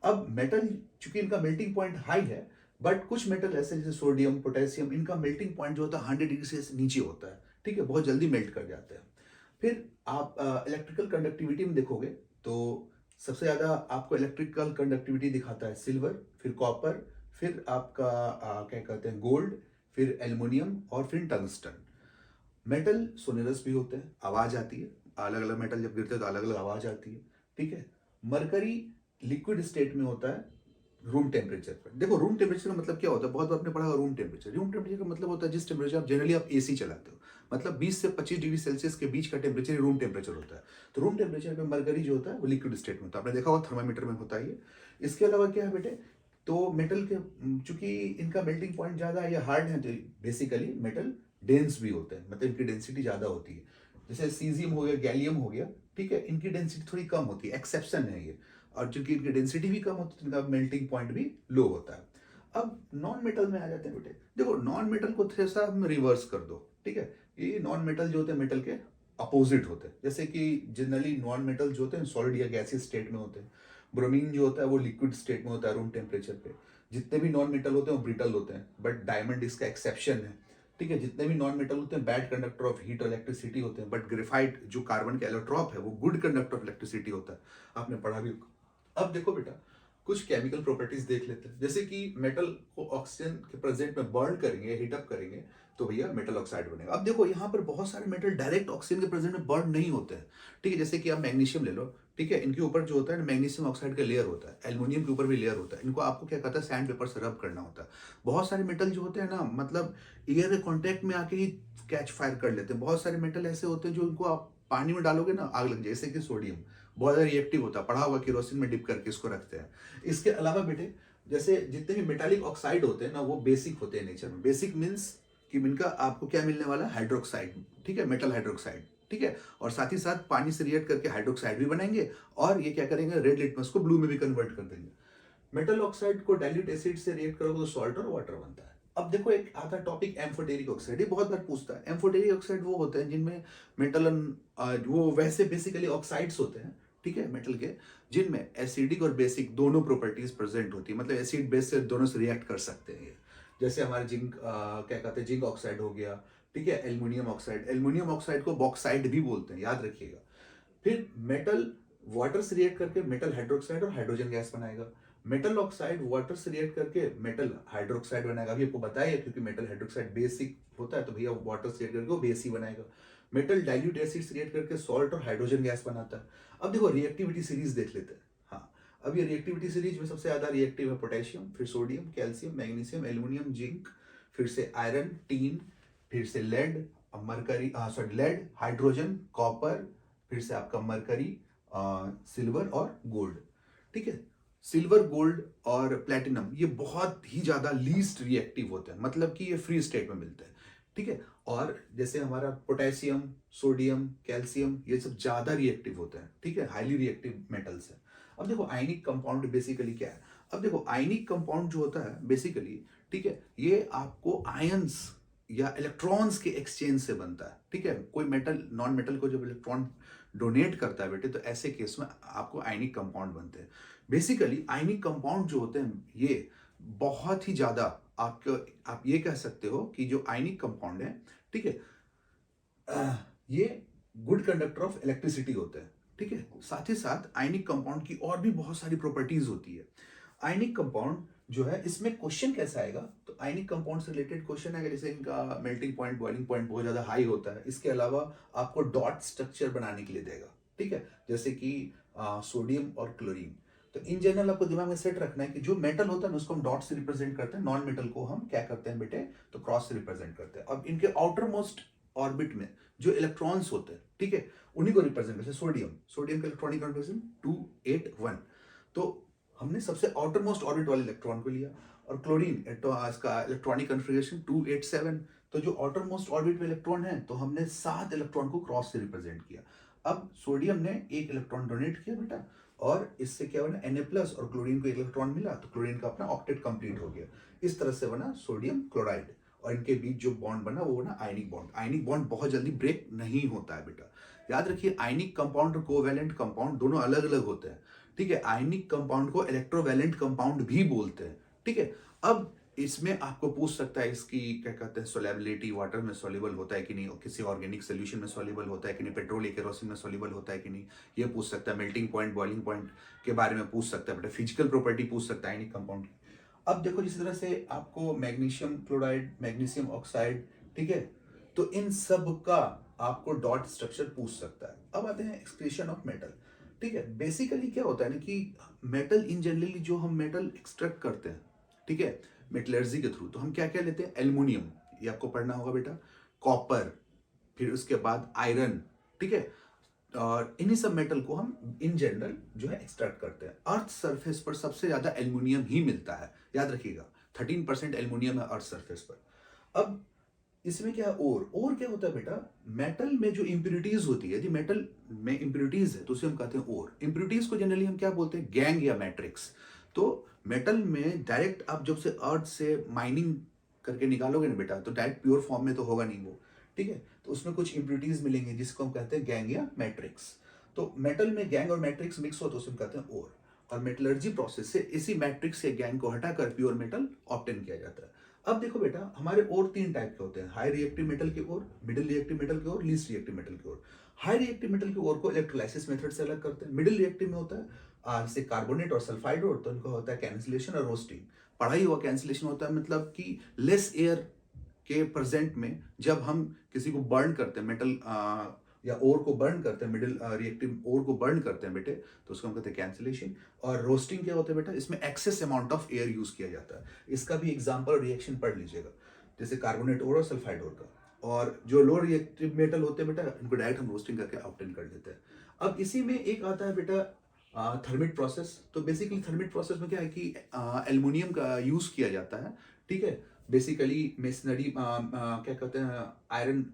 अब मेटल चूंकि इनका मेल्टिंग पॉइंट हाई है, बट कुछ मेटल ऐसे जैसे सोडियम, पोटेशियम, इनका मेल्टिंग पॉइंट जो होता है 100 डिग्री से नीचे होता है। ठीक है, बहुत जल्दी मेल्ट कर जाते हैं। फिर आप इलेक्ट्रिकल कंडक्टिविटी में देखोगे तो सबसे ज्यादा आपको इलेक्ट्रिकल कंडक्टिविटी दिखाता है सिल्वर, फिर कॉपर, फिर आपका क्या कहते हैं गोल्ड, फिर एल्युमिनियम और फिर टंगस्टन। मेटल सोनेरस भी होते हैं, आवाज आती है, अलग अलग मेटल जब गिरते हैं तो अलग अलग आवाज आती है। ठीक है, मरकरी लिक्विड स्टेट में होता है रूम टेम्परेचर पर। देखो रूम टेम्परेचर का मतलब क्या होता है, बहुत बार आपने पढ़ा होगा रूम टेम्परेचर। रूम टेम्परेचर का मतलब होता है जिस टेम्परेचर आप जनरली आप एसी चलाते हो, मतलब 20 से 25 डिग्री सेल्सियस के बीच का टेम्परेचर रूम टेम्परेचर होता है। तो रूम टेम्परेचर पे मरकरी जो होता है वो लिक्विड स्टेट में होता है, आपने देखा होगा थर्मामीटर में होता है ये। इसके अलावा क्या है बेटे, तो मेटल के चूंकि इनका मेल्टिंग पॉइंट ज्यादा है, ये हार्ड है, तो बेसिकली मेटल डेंस भी होते हैं, मतलब इनकी डेंसिटी ज्यादा होती है। जैसे सीजियम हो गया, गैलियम हो गया, ठीक है, इनकी डेंसिटी थोड़ी कम होती है, एक्सेप्शन है ये। और चूंकि इनकी डेंसिटी भी कम होती है तो इनका मेल्टिंग पॉइंट भी लो होता है। अब नॉन मेटल में आ जाते हैं बेटे। देखो नॉन मेटल को थोड़ा सा हम रिवर्स कर दो। ठीक है, ये नॉन मेटल जो होते हैं मेटल के अपोजिट होते हैं, जैसे कि जनरली नॉन मेटल जो होते हैं सॉलिड या गैसियस स्टेट में होते हैं। ब्रोमीन जो होता है वो लिक्विड स्टेट में होता है रूम टेम्परेचर पे। जितने भी नॉन मेटल होते हैं वो ब्रिटल होते हैं, बट डायमंड इसका एक्सेप्शन है। ठीक है, जितने भी नॉन मेटल होते हैं बैड कंडक्टर ऑफ हीट और इलेक्ट्रिसिटी होते हैं, बट ग्रेफाइट जो कार्बन का एलोट्रॉप है वो गुड कंडक्टर ऑफ इलेक्ट्रिसिटी होता है, आपने पढ़ा भी होगा। अब देखो बेटा, कुछ केमिकल प्रॉपर्टीज देख लेते हैं। जैसे कि मेटल को ऑक्सीजन के प्रेजेंट में बर्न करेंगे, हीट अप करेंगे, तो भैया मेटल ऑक्साइड बनेगा। अब देखो यहाँ पर बहुत सारे मेटल डायरेक्ट ऑक्सीजन के प्रेजेंट में बर्न नहीं होते हैं। ठीक है, जैसे कि आप मैग्नीशियम ले लो, ठीक है, इनके ऊपर जो होता है ना मैग्नीशियम ऑक्साइड का लेयर होता है, एल्युमिनियम के ऊपर भी लेयर होता है। इनको आपको क्या कहता है, सैंड पेपर से रब करना होता है। बहुत सारे मेटल जो होते हैं ना, मतलब एयर के कॉन्टेक्ट में आके ही कैच फायर कर लेते हैं। बहुत सारे मेटल ऐसे होते हैं जो इनको आप पानी में डालोगे ना आग लग जाए, जैसे कि सोडियम बहुत ज्यादा रिएक्टिव होता है, पढ़ा हुआ केरोसिन में डिप करके इसको रखते हैं। इसके अलावा बेटे, जैसे जितने भी मेटालिक ऑक्साइड होते हैं ना वो बेसिक होते हैं नेचर में। बेसिक मीन्स कि इनका आपको क्या मिलने वाला है, हाइड्रोक्साइड। ठीक है, मेटल हाइड्रोक्साइड। ठीक है, और साथ ही साथ पानी से रिएक्ट करके हाइड्रोक्साइड भी बनाएंगे, और ये क्या करेंगे, रेड लिटमस को ब्लू में भी कन्वर्ट कर देंगे। मेटल ऑक्साइड को डाइल्यूट एसिड से रिएक्ट करोगे तो सॉल्ट और वाटर बनता है। अब देखो एक आता टॉपिक एम्फोटेरिक ऑक्साइड, ये बहुत बार पूछता है। एम्फोटेरिक ऑक्साइड वो होते हैं जिनमें मेटल वो वैसे बेसिकली ऑक्साइड्स होते हैं, ठीक है, मेटल के, जिनमें एसिडिक और बेसिक दोनों प्रॉपर्टीज प्रेजेंट होती है। मतलब एसिड बेस से दोनों से रिएक्ट कर सकते हैं ये। जैसे हमारे जिंक क्या कहते हैं, जिंक ऑक्साइड हो गया। ठीक है, एल्युमिनियम ऑक्साइड, एल्युमिनियम ऑक्साइड को बॉक्साइड भी बोलते हैं, याद रखिएगा। फिर मेटल वाटर से रिएक्ट करके मेटल हाइड्रोक्साइड और हाइड्रोजन गैस बनाएगा। मेटल ऑक्साइड वाटर से रिएक्ट करके मेटल हाइड्रोक्साइड बनाएगा। अभी आपको बताया, क्योंकि मेटल हाइड्रोक्साइड बेसिक होता है तो भैया वाटर से रिएक्ट करके वो बेस ही बनाएगा। मेटल डाइल्यूट एसिड से रिएक्ट करके सॉल्ट और हाइड्रोजन गैस बनाता है। अब देखो रिएक्टिविटी सीरीज देख लेते हैं। हाँ, अब ये रिएक्टिविटी सीरीज में सबसे ज्यादा रिएक्टिव है पोटेशियम, फिर sodium, calcium, magnesium, aluminium, zinc, फिर से आयरन, टीन, फिर से lead, mercury, sorry lead, hydrogen, copper, फिर से आपका मरकरी, सिल्वर और गोल्ड। ठीक है, सिल्वर, गोल्ड और प्लेटिनम ये बहुत ही ज्यादा लीस्ट रिएक्टिव होते हैं, मतलब कि ये फ्री स्टेट में मिलते हैं। ठीक है, और जैसे हमारा पोटेशियम, सोडियम, कैल्शियम ये सब ज्यादा रिएक्टिव होते हैं। ठीक है, हाईली रिएक्टिव मेटल्स है। अब देखो आयनिक कंपाउंड बेसिकली क्या है। अब देखो आयनिक कंपाउंड जो होता है बेसिकली, ठीक है, ये आपको आयंस या इलेक्ट्रॉन्स के एक्सचेंज से बनता है। ठीक है, कोई मेटल नॉन मेटल को जब इलेक्ट्रॉन डोनेट करता है बेटे, तो ऐसे केस में आपको आयनिक कंपाउंड बनते हैं। बेसिकली आयनिक कंपाउंड जो होते हैं ये बहुत ही ज्यादा आपको, आप ये कह सकते हो कि जो आयनिक कंपाउंड है, ठीक है, ये गुड कंडक्टर ऑफ इलेक्ट्रिसिटी होते हैं। ठीक है, साथ ही साथ आयनिक कंपाउंड की और भी बहुत सारी प्रॉपर्टीज होती है। आयनिक कंपाउंड जो है, इसमें क्वेश्चन कैसा आएगा, तो आयनिक कंपाउंड से रिलेटेड क्वेश्चन आएगा, जैसे इनका मेल्टिंग पॉइंट, बॉइलिंग पॉइंट बहुत ज्यादा हाई होता है। इसके अलावा आपको डॉट स्ट्रक्चर बनाने के लिए देगा। ठीक है, जैसे कि सोडियम और क्लोरीन। तो इन जनरल आपको दिमाग में सेट रखना है कि जो मेटल होता है ना उसको हम डॉट से रिप्रेजेंट करते हैं, नॉन मेटल को हम क्या करते हैं बेटे, तो क्रॉस से रिप्रेजेंट करते हैं। अब इनके आउटर मोस्ट ऑर्बिट में जो इलेक्ट्रॉन्स होते हैं, ठीक है, उन्हीं को रिप्रेजेंट करते हैं। सोडियम का इलेक्ट्रॉनिक कॉन्फिगरेशन 281, तो हमने सबसे आउटर मोस्ट ऑर्बिट वाले इलेक्ट्रॉन को लिया। और क्लोरीन इसका इलेक्ट्रॉनिक कॉन्फिगरेशन 287, तो जो आउटर मोस्ट ऑर्बिट में इलेक्ट्रॉन है तो हमने 7 इलेक्ट्रॉन को क्रॉस से रिप्रेजेंट किया। अब सोडियम ने 1 इलेक्ट्रॉन डोनेट किया बेटा, और इससे क्या बना, Na+ और क्लोरीन को 1 इलेक्ट्रॉन मिला, तो क्लोरीन का अपना ऑक्टेट कंप्लीट हो गया। इस तरह से बना सोडियम क्लोराइड, और इनके बीच जो बॉन्ड बना वो बना आयनिक बॉन्ड। आयनिक बॉन्ड बहुत जल्दी ब्रेक नहीं होता है बेटा, याद रखिए। आयनिक कंपाउंड और कोवैलेंट कंपाउंड दोनों अलग अलग होते हैं। ठीक है, आयनिक कंपाउंड को इलेक्ट्रोवैलेंट कंपाउंड भी बोलते हैं। ठीक है, अब इसमें आपको पूछ सकता है इसकी क्या कहते हैं, सोलेबिलिटी, वाटर में सोल्यूबल होता है कि नहीं, और किसी ऑर्गेनिक सोल्यूशन में सोल्यूबल होता है कि नहीं, पेट्रोल या केरोसिन में सोल्यूबल होता है कि नहीं, ये पूछ सकता है। मेल्टिंग पॉइंट, बॉइलिंग पॉइंट के बारे में पूछ सकता है बेटा। फिजिकल प्रॉपर्टी पूछ सकता है आयनिक कंपाउंड की। अब देखो जिस तरह से आपको मैग्नीशियम क्लोराइड, मैग्नीशियम ऑक्साइड, ठीक है, तो इन सब का आपको डॉट स्ट्रक्चर पूछ सकता है। अब आते हैं एक्सक्रीशन ऑफ मेटल। ठीक है, बेसिकली क्या होता है ना कि मेटल इन जनरली जो हम मेटल एक्सट्रैक्ट करते हैं, ठीक है, मेटलर्जी के थ्रू, तो हम क्या क्या लेते हैं, एल्युमिनियम, ये आपको पढ़ना होगा बेटा, कॉपर, फिर उसके बाद आयरन। ठीक है, और इन्हीं सब मेटल को हम इन जनरल जो है एक्सट्रैक्ट करते हैं। अर्थ सरफेस पर सबसे ज्यादा एल्युमिनियम ही मिलता है, याद रखिएगा। 13% एल्युमिनियम है अर्थ सरफेस पर। अब इसमें क्या है, और क्या होता है बेटा, मेटल में जो इंप्योरिटीज होती है, यदि मेटल में इंप्योरिटीज है तो उसे हम कहते हैं ओर। इंप्योरिटीज को जनरली हम क्या बोलते हैं, गैंग या मैट्रिक्स। तो मेटल में डायरेक्ट आप जब से अर्थ से माइनिंग करके निकालोगे ना बेटा, तो डायरेक्ट प्योर फॉर्म में तो होगा नहीं वो। ठीक है, तो उसमें कुछ इंप्योरिटीज मिलेंगे जिसको हम कहते हैं गैंग या मैट्रिक्स। तो मेटल में गैंग और मैट्रिक्स मिक्स हो तो उसे हम कहते हैं ओर। और मेटलर्जी प्रोसेस से इसी मैट्रिक्स के गैंग को हटाकर प्योर मेटल ऑब्टेन किया जाता है। अब देखो बेटा, हमारे और तीन टाइप के होते हैं, हाई रिएक्टिव मेटल की ओर, मिडिल रिएक्टिव मेटल की ओर, लीस्ट रिएक्टिव मेटल की ओर। हाई रिएक्टिव मेटल की ओर को इलेक्ट्रोलाइसिस मेथड से अलग करते हैं। मिडिल रिएक्टिव में होता है जैसे कार्बोनेट और सल्फाइड ओर, तो इनको होता है कैंसिलेशन और रोस्टिंग। पढ़ाई हुआ कैंसिलेशन होता है मतलब कि लेस एयर के प्रेजेंट में जब हम किसी को बर्न करते हैं, मेटल या ओर को बर्न करते हैं, मिडिल रिएक्टिव ओर को बर्न करते हैं बेटे, तो उसको हम कहते हैं कैंसिलेशन। और रोस्टिंग क्या होता है बेटा, इसमें excess amount of air use किया जाता है। इसका भी एग्जांपल और रिएक्शन पढ़ लीजिएगा, जैसे कार्बोनेट ओर और सल्फाइड ओर का। और जो लो रिएक्टिव मेटल होते हैं बेटा, इनको डायरेक्ट हम रोस्टिंग करके ऑब्टेन कर लेते हैं। अब इसी में एक आता है बेटा थर्मिट प्रोसेस। तो बेसिकली थर्मिट प्रोसेस में क्या है कि एल्युमिनियम का यूज किया जाता है, ठीक है। बेसिकली मेशनरी क्या कहते हैं, आयरन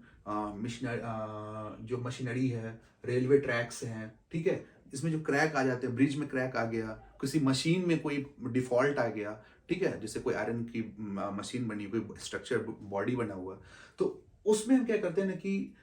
जो मशीनरी है, रेलवे ट्रैक्स हैं, ठीक है, इसमें जो क्रैक आ जाते हैं, ब्रिज में क्रैक आ गया, किसी मशीन में कोई डिफॉल्ट आ गया, ठीक है, जैसे कोई आयरन की मशीन बनी, कोई स्ट्रक्चर बॉडी बना हुआ, तो उसमें हम क्या करते हैं ना कि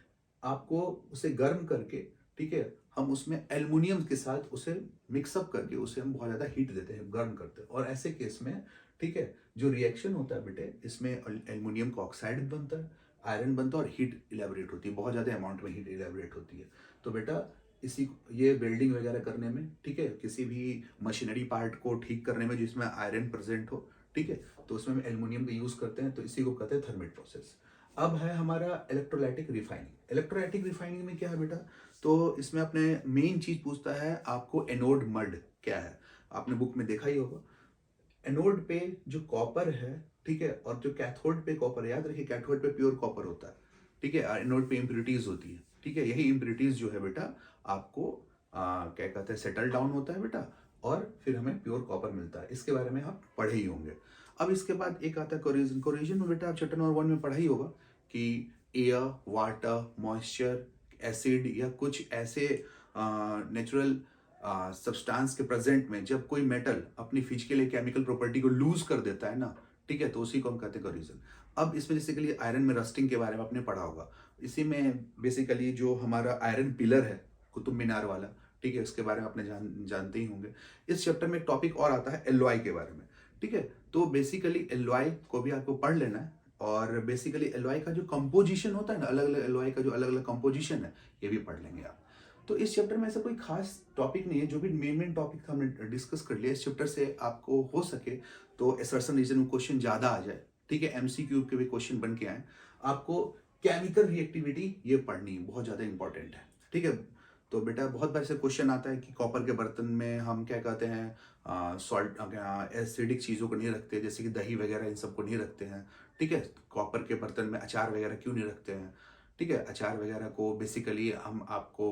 आपको उसे गर्म करके, ठीक है, हम उसमें एल्युमिनियम के साथ उसे मिक्सअप करके उसे हम बहुत ज़्यादा हीट देते हैं, गर्म करते हैं। और ऐसे केस में, ठीक है, जो रिएक्शन होता है बेटे, इसमें एल्युमिनियम का ऑक्साइड बनता है, आयरन बनता है और हीट इलेबरेट होती है, बहुत ज़्यादा अमाउंट में हीट इलेबरेट होती है। तो बेटा इसी ये वेल्डिंग वगैरह करने में, ठीक है, किसी भी मशीनरी पार्ट को ठीक करने में जिसमें आयरन प्रेजेंट हो, ठीक है, तो उसमें हम एल्युमिनियम का यूज़ करते हैं, तो इसी को कहते हैं थर्मिट प्रोसेस। अब है हमारा इलेक्ट्रोलाइटिक रिफाइनिंग। इलेक्ट्रोलाइटिक रिफाइनिंग में क्या है बेटा, तो इसमें अपने मेन चीज पूछता है आपको एनोड मड क्या है, आपने बुक में देखा ही होगा। एनोड पे जो कॉपर है, ठीक है, और जो कैथोड पे कॉपर है, याद रखिए कैथोड पे प्योर कॉपर होता है, ठीक है, और एनोड पे इम्प्योरिटीज होती है, ठीक है। यही इम्प्योरिटीज जो है बेटा आपको क्या कहते हैं, सेटल डाउन होता है बेटा, और फिर हमें प्योर कॉपर मिलता है। इसके बारे में आप पढ़े ही होंगे। अब इसके बाद एक आता है कोरिजन। कोरिजन में बेटा आप चैप्टर नंबर 1 में पढ़ा ही होगा कि एयर, वाटर, मॉइस्चर, एसिड या कुछ ऐसे नेचुरल सब्सटेंस के प्रेजेंट में जब कोई मेटल अपनी फिजिकल या केमिकल प्रॉपर्टी को लूज कर देता है ना, ठीक है, तो उसी को हम कहते हैं कोरिजन। अब इसमें बेसिकली आयरन में रस्टिंग के बारे में आपने पढ़ा होगा। इसी में बेसिकली जो हमारा आयरन पिलर है कुतुब मीनार वाला, ठीक है, इसके बारे में आपने जानते ही होंगे। इस चैप्टर में एक टॉपिक और आता है एलॉय के बारे में, ठीक है। तो बेसिकली एलॉय को भी आपको पढ़ लेना है। और बेसिकली एलॉय का जो कंपोजिशन होता है ना, अलग अलग एलॉय का जो अलग अलग कंपोजिशन है, ये भी पढ़ लेंगे आप। तो इस चैप्टर में ऐसा कोई खास टॉपिक नहीं है, जो भी मेन टॉपिक था हमने डिस्कस कर लिया। इस चैप्टर से आपको हो सके तो असर्शन रीजन में क्वेश्चन ज्यादा आ जाए, ठीक है, एमसीक्यू के भी क्वेश्चन बन के आए। आपको केमिकल रिएक्टिविटी ये पढ़नी बहुत ज्यादा इंपॉर्टेंट है, ठीक है। तो बेटा बहुत बार ऐसे क्वेश्चन आता है कि कॉपर के बर्तन में हम क्या कहते हैं, सॉल्ट एसिडिक चीज़ों को नहीं रखते, जैसे कि दही वगैरह इन सबको नहीं रखते हैं, ठीक है। कॉपर के बर्तन में अचार वगैरह क्यों नहीं रखते हैं, ठीक है। अचार वगैरह को बेसिकली हम आपको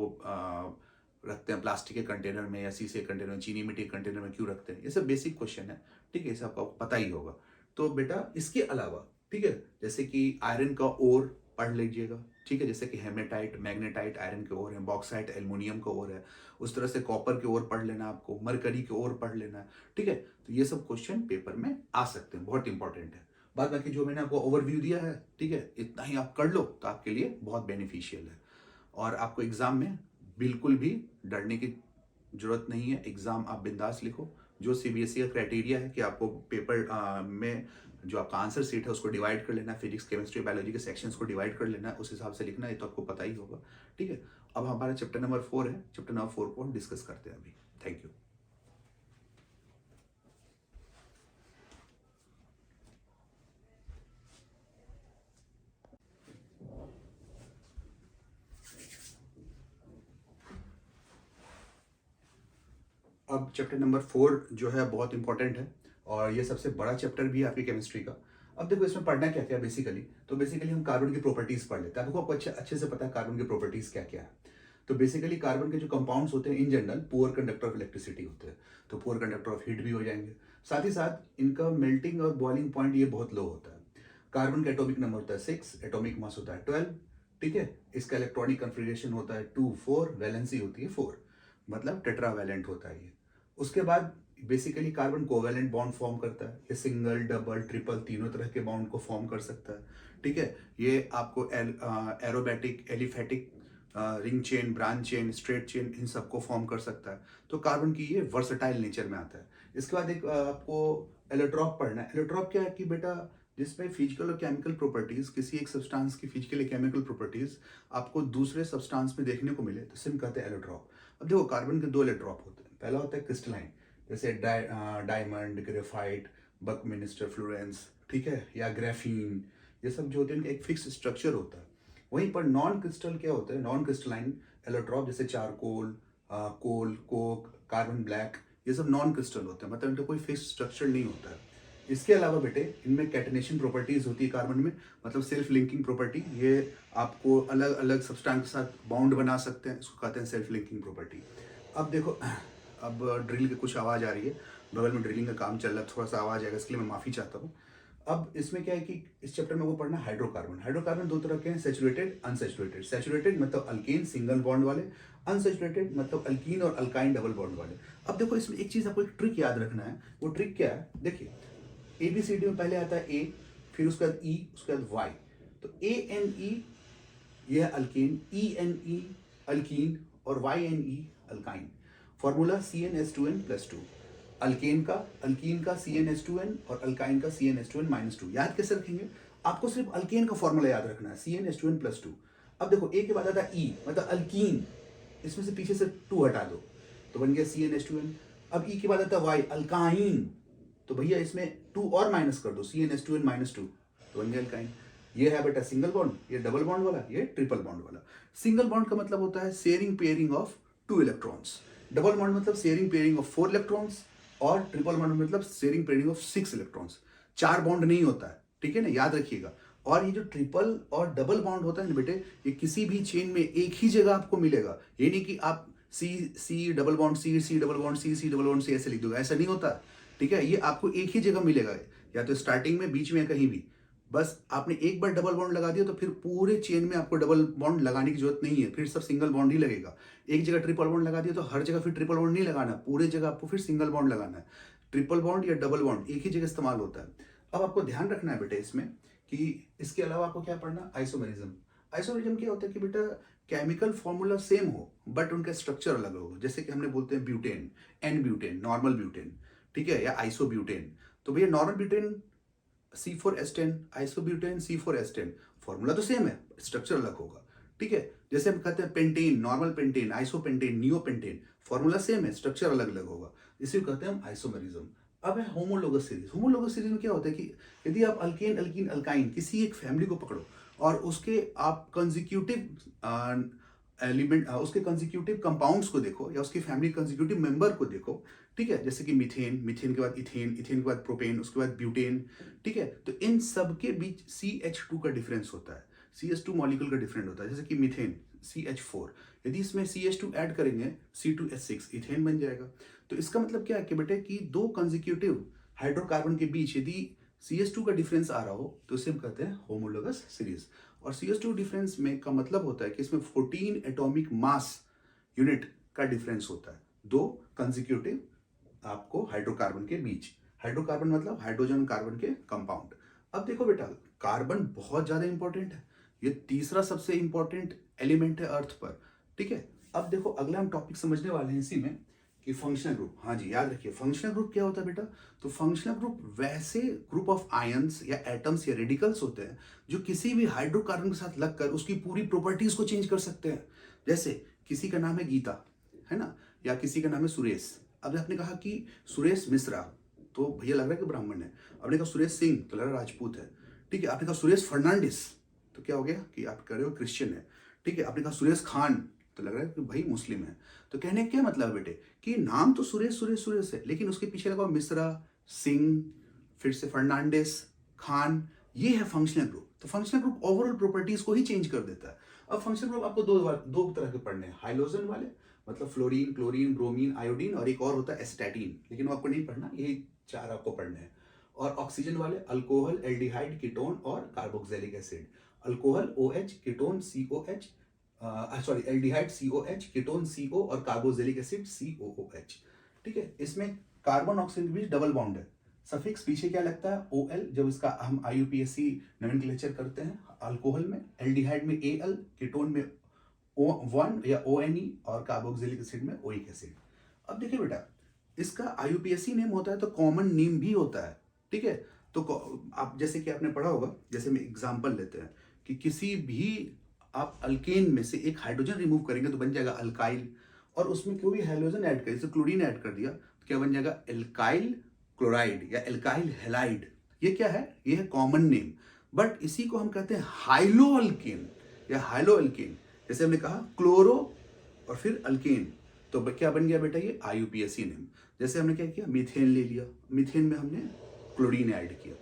रखते हैं प्लास्टिक के कंटेनर में या शीशे के कंटेनर में, चीनी मिट्टी के कंटेनर में क्यों रखते हैं, ये सब बेसिक क्वेश्चन है, ठीक है, ये सब आपको पता ही होगा। तो बेटा इसके अलावा, ठीक है, जैसे कि आयरन का ओर पढ़ लीजिएगा, ठीक है, जैसे कि हेमेटाइट, मैग्नेटाइट आयरन के ओर है, बॉक्साइट एल्युमिनियम का ओर है, उस तरह से कॉपर के ओर पढ़ लेना, आपको मरकरी के ओर पढ़ लेना, ठीक है। तो ये सब क्वेश्चन पेपर में आ सकते हैं, बहुत इंपॉर्टेंट है। बाद बाकी जो मैंने आपको ओवरव्यू दिया है, ठीक है, इतना ही आप कर लो तो आपके लिए बहुत बेनिफिशियल है। और आपको एग्जाम में बिल्कुल भी डरने की जरूरत नहीं है। एग्जाम आप बिंदास लिखो। जो सीबीएसई का क्राइटेरिया है कि आपको पेपर में जो आपका आंसर सीट है उसको डिवाइड कर लेना है, फिजिक्स केमिस्ट्री बायोलॉजी के सेक्शंस को डिवाइड कर लेना है, उस हिसाब से लिखना है, ये तो आपको पता ही होगा, ठीक है। अब हमारा चैप्टर नंबर 4 है, चैप्टर नंबर 4 को हम डिस्कस करते हैं अभी। Thank you. अब चैप्टर नंबर 4 जो है बहुत इंपॉर्टेंट है, और ये सबसे बड़ा चैप्टर भी है आपकी केमिस्ट्री का। अब देखो इसमें पढ़ना क्या क्या है बेसिकली, तो बेसिकली हम कार्बन की प्रॉपर्टीज पढ़ लेते हैं। आपको अच्छे से पता है कार्बन की प्रॉपर्टीज क्या क्या है। तो बेसिकली कार्बन के जो कंपाउंड्स होते हैं in general poor conductor of electricity होते हैं, तो पुअर कंडक्टर ऑफ हीट भी हो जाएंगे। साथ ही साथ इनका मेल्टिंग और बॉइलिंग पॉइंट ये बहुत लो होता है। कार्बन का एटॉमिक नंबर होता है 6, एटॉमिक मास होता है 12, ठीक है। इसका इलेक्ट्रॉनिक कन्फिग्रेशन होता है 2 4, वैलेंसी होती है 4, मतलब टेट्रावैलेंट होता है ये। उसके बाद basically carbon covalent bond form करता है, ये सिंगल डबल ट्रिपल तीनों तरह के बॉन्ड को फॉर्म कर सकता है, ठीक है। ये आपको aromatic aliphatic ring chain, branch chain, straight chain, इन सबको फॉर्म कर सकता है। तो कार्बन की ये वर्सटाइल नेचर में आता है। इसके बाद एक आपको एलोट्रॉप पढ़ना है। एलोट्रॉप क्या है कि बेटा जिसमें फिजिकल और केमिकल प्रॉपर्टीज, किसी एक सब्सटेंस की फिजिकल या केमिकल प्रॉपर्टीज आपको दूसरे सब्सटेंस में देखने को मिले तो सिम कहते हैं एलोट्रॉप। अब देखो कार्बन के दो एलोट्रॉप होते हैं। पहला होता है क्रिस्टलाइन, जैसे डायमंड, ग्रेफाइट, बकमिनिस्टर फ्लोरेंस, ठीक है, या ग्राफीन, ये सब जो होते हैं इनका एक फिक्स स्ट्रक्चर होता है। वहीं पर नॉन क्रिस्टल क्या होता है, नॉन क्रिस्टलाइन एलोट्रॉप, जैसे चारकोल, कोल, कोक, कार्बन ब्लैक, ये सब नॉन क्रिस्टल होते हैं, मतलब इनका कोई फिक्स स्ट्रक्चर नहीं होता है। इसके अलावा बेटे इनमें कैटेनेशन प्रॉपर्टीज होती है कार्बन में, मतलब सेल्फ लिंकिंग प्रॉपर्टी। ये आपको अलग अलग सब्सटेंस के साथ बॉन्ड बना सकते हैं, इसको कहते हैं सेल्फ लिंकिंग प्रॉपर्टी। अब देखो, अब ड्रिल की कुछ आवाज़ आ रही है, बगल में ड्रिलिंग का काम चल रहा है, थोड़ा सा आवाज़ आएगा, इसके लिए मैं माफ़ी चाहता हूँ। अब इसमें क्या है कि इस चैप्टर में वो पढ़ना हाइड्रोकार्बन। हाइड्रोकार्बन दो तरह के हैं, सैचुरेटेड, अनसैचुरेटेड। सैचुरेटेड मतलब अल्केन सिंगल बॉन्ड वाले, अनसैचुरेटेड मतलब अल्कीन और अल्काइन डबल बॉन्ड वाले। अब देखो इसमें एक चीज़ आपको एक ट्रिक याद रखना है। वो ट्रिक क्या है, देखिए ABCD में पहले आता है A, फिर उसके बाद E, उसके बाद Y। तो ANE यह है अल्केन, ENE अल्कीन और YNE alkyne. Formula CnH2n+2। Alkyne का CnH2n और अल्काइन का CnH2n-2। याद कैसे रखेंगे, आपको सिर्फ अल्केन का फॉर्मूला याद रखना है, CnH2n+2। अब देखो A के बाद आता है E, मतलब अल्कीन, इसमें से पीछे से 2 हटा दो तो बन गया CnH2n। अब E के बाद आता है Y, अल्काइन, तो भैया इसमें 2 और माइनस कर दो, CnH2n-2, तो बन गया अल्काइन। ये है बेटा सिंगल बॉन्ड, ये डबल बॉन्ड वाला, ये ट्रिपल बॉन्ड वाला। सिंगल बॉन्ड का मतलब होता है sharing pairing of 2 electrons, double bond मतलब शेयरिंग पेयरिंग ऑफ 4 इलेक्ट्रॉन्स, और ट्रिपल बॉन्ड मतलब sharing pairing of 6 electrons. 4 bond नहीं होता है, ठीक है ना, याद रखिएगा। और ये जो ट्रिपल और डबल बॉन्ड होता है ना बेटे, ये किसी भी चेन में एक ही जगह आपको मिलेगा। ये नहीं कि आप C double bond C double bond C double bond C ऐसे लिख दोगे, ऐसा नहीं होता, ठीक है। ये आपको एक ही जगह मिलेगा, या तो स्टार्टिंग में, बीच में, कहीं भी। बस आपने एक बार डबल बॉन्ड लगा दिया तो फिर पूरे चेन में आपको डबल बॉन्ड लगाने की जरूरत नहीं है, फिर सब सिंगल बॉन्ड ही लगेगा। एक जगह ट्रिपल बॉन्ड लगा दिया तो हर जगह फिर ट्रिपल बॉन्ड नहीं लगाना, पूरे जगह आपको फिर सिंगल बॉन्ड लगाना है। ट्रिपल बॉन्ड या डबल बॉन्ड एक ही जगह इस्तेमाल होता है। अब आपको ध्यान रखना है बेटे इसमें कि इसके अलावा आपको क्या पढ़ना, आइसोमेरिज्म। आइसोमेरिज्म क्या होता है कि बेटा केमिकल फॉर्मूला सेम हो बट उनका स्ट्रक्चर अलग हो, जैसे कि हमने बोलते हैं butane, n butane, normal butane, ठीक है, या आइसोब्यूटेन। तो भैया normal butane C4H10, isobutane C4H10, formula तो सेम है, स्ट्रक्चर अलग होगा, ठीक है। जैसे हम कहते हैं pentane, normal pentane, isopentane, neopentane, formula same है, स्ट्रक्चर अलग अलग होगा, इसी को कहते हैं हम आइसोमेरिज्म। अब है होमोलोगस सीरीज। होमोलोगस सीरीज में क्या होता है कि यदि आप अल्केन, अल्कीन, अल्काइन किसी एक फैमिली को पकड़ो और उसके आप कंजिक्यूटिव एलिमेंट, उसके कंजिक्यूटिव कंपाउंड्स को देखो, या उसकी फैमिली कंजिक्यूटिव मेंबर को देखो, ठीक है, जैसे कि मीथेन, मीथेन के बाद इथेन, इथेन के बाद प्रोपेन, उसके बाद ब्यूटेन, ठीक है। तो इन सब के बीच CH2 का डिफरेंस होता है, CH2 मॉलिक्यूल का डिफरेंट होता है। जैसे कि मीथेन CH4, यदि इसमें CH2 ऐड करेंगे C2H6, इथेन बन जाएगा। तो इसका मतलब क्या है कि बेटे कि दो कंजिक्यूटिव हाइड्रोकार्बन के बीच यदि CH2 का डिफरेंस आ रहा हो तो इसे हम कहते हैं होमोलोगस सीरीज। और CH2 डिफरेंस में का मतलब होता है कि इसमें 14 एटॉमिक मास यूनिट का डिफरेंस होता है दो कंजिक्यूटिव आपको हाइड्रोकार्बन के बीच। हाइड्रोकार्बन मतलब हाइड्रोजन कार्बन के कंपाउंड। अब देखो बेटा कार्बन बहुत ज्यादा इंपॉर्टेंट है, ये तीसरा सबसे इंपॉर्टेंट एलिमेंट है अर्थ पर, ठीक है। अब देखो अगला हम टॉपिक समझने वाले हैं इसी में कि फंक्शनल ग्रुप। हाँ जी, याद रखिए फंक्शनल ग्रुप क्या होता है बेटा। तो फंक्शनल ग्रुप वैसे ग्रुप ऑफ आयंस या एटम्स या रेडिकल्स होते हैं जो किसी भी हाइड्रोकार्बन के साथ लगकर उसकी पूरी प्रॉपर्टीज को चेंज कर सकते हैं। जैसे किसी का नाम है गीता, है ना, या किसी का नाम है सुरेश। अब आपने कहा कि सुरेश मिश्रा, तो भैया लग रहा है कि ब्राह्मण है। आपने कहा सुरेश सिंह, तो लग रहा है राजपूत है, ठीक है। आपने कहा सुरेश फर्नांडिस, तो क्या हो गया कि आप कह रहे हो क्रिश्चियन है, ठीक है। आपने कहा सुरेश खान, तो लग रहा है कि भाई मुस्लिम है। तो कहने का क्या मतलब है बेटे कि नाम तो सुरेश सुरेश सुरेश है, लेकिन उसके पीछे लगा मिश्रा, सिंह, फिर से फर्नांडिस, खान, ये है फंक्शनल ग्रुप। तो फंक्शनल ग्रुप ओवरऑल प्रॉपर्टीज को ही चेंज कर देता है। अब फंक्शनल ग्रुप आपको दो तरह के पढ़ने हैं, हाइलोजन वाले मतलब फ्लोरीन, क्लोरीन, ब्रोमीन, आयोडीन, और एक और होता है एस्टैटिन, लेकिन वो आपको नहीं पढ़ना, यही 4 आपको पढ़ने हैं। और ऑक्सीजन वाले अल्कोहल, एल्डिहाइड, कीटोन और carboxylic acid. Alcohol OH, ketone COH, sorry aldehyde COH, ketone CO और कार्बोक्सिलिक एसिड COOH, ठीक है। इसमें कार्बन ऑक्सीजन के बीच डबल बॉन्ड है, सफिक्स पीछे क्या लगता है OL, जब इसका हम IUPAC नोमेनक्लेचर करते हैं। अल्कोहल में, एल्डिहाइड में Al, कीटोन में O1 या ONE और कार्बोक्सिलिक एसिड में ओइक एसिड। अब देखिए बेटा, इसका IUPAC नेम होता है तो कॉमन नेम भी होता है, ठीक है। तो आप जैसे कि आपने पढ़ा होगा, जैसे हम एग्जांपल लेते हैं कि किसी भी आप अल्केन में से एक हाइड्रोजन रिमूव करेंगे तो बन जाएगा अल्काइल, और उसमें कोई भी हाइड्रोजन ऐड करें, जैसे क्लोरीन ऐड कर दिया तो क्या बन जाएगा, एल्काइल क्लोराइड या एल्काइल हैलाइड। ये क्या है, ये है कॉमन नेम, बट इसी को हम कहते हैं हाइलो अल्केन या हाइलो अल्केन। जैसे हमने कहा क्लोरो और फिर अल्केन, तो क्या बन गया बेटा, ये IUPAC नेम। जैसे हमने क्या किया, मीथेन ले लिया, मीथेन में हमने क्लोरीन ऐड किया,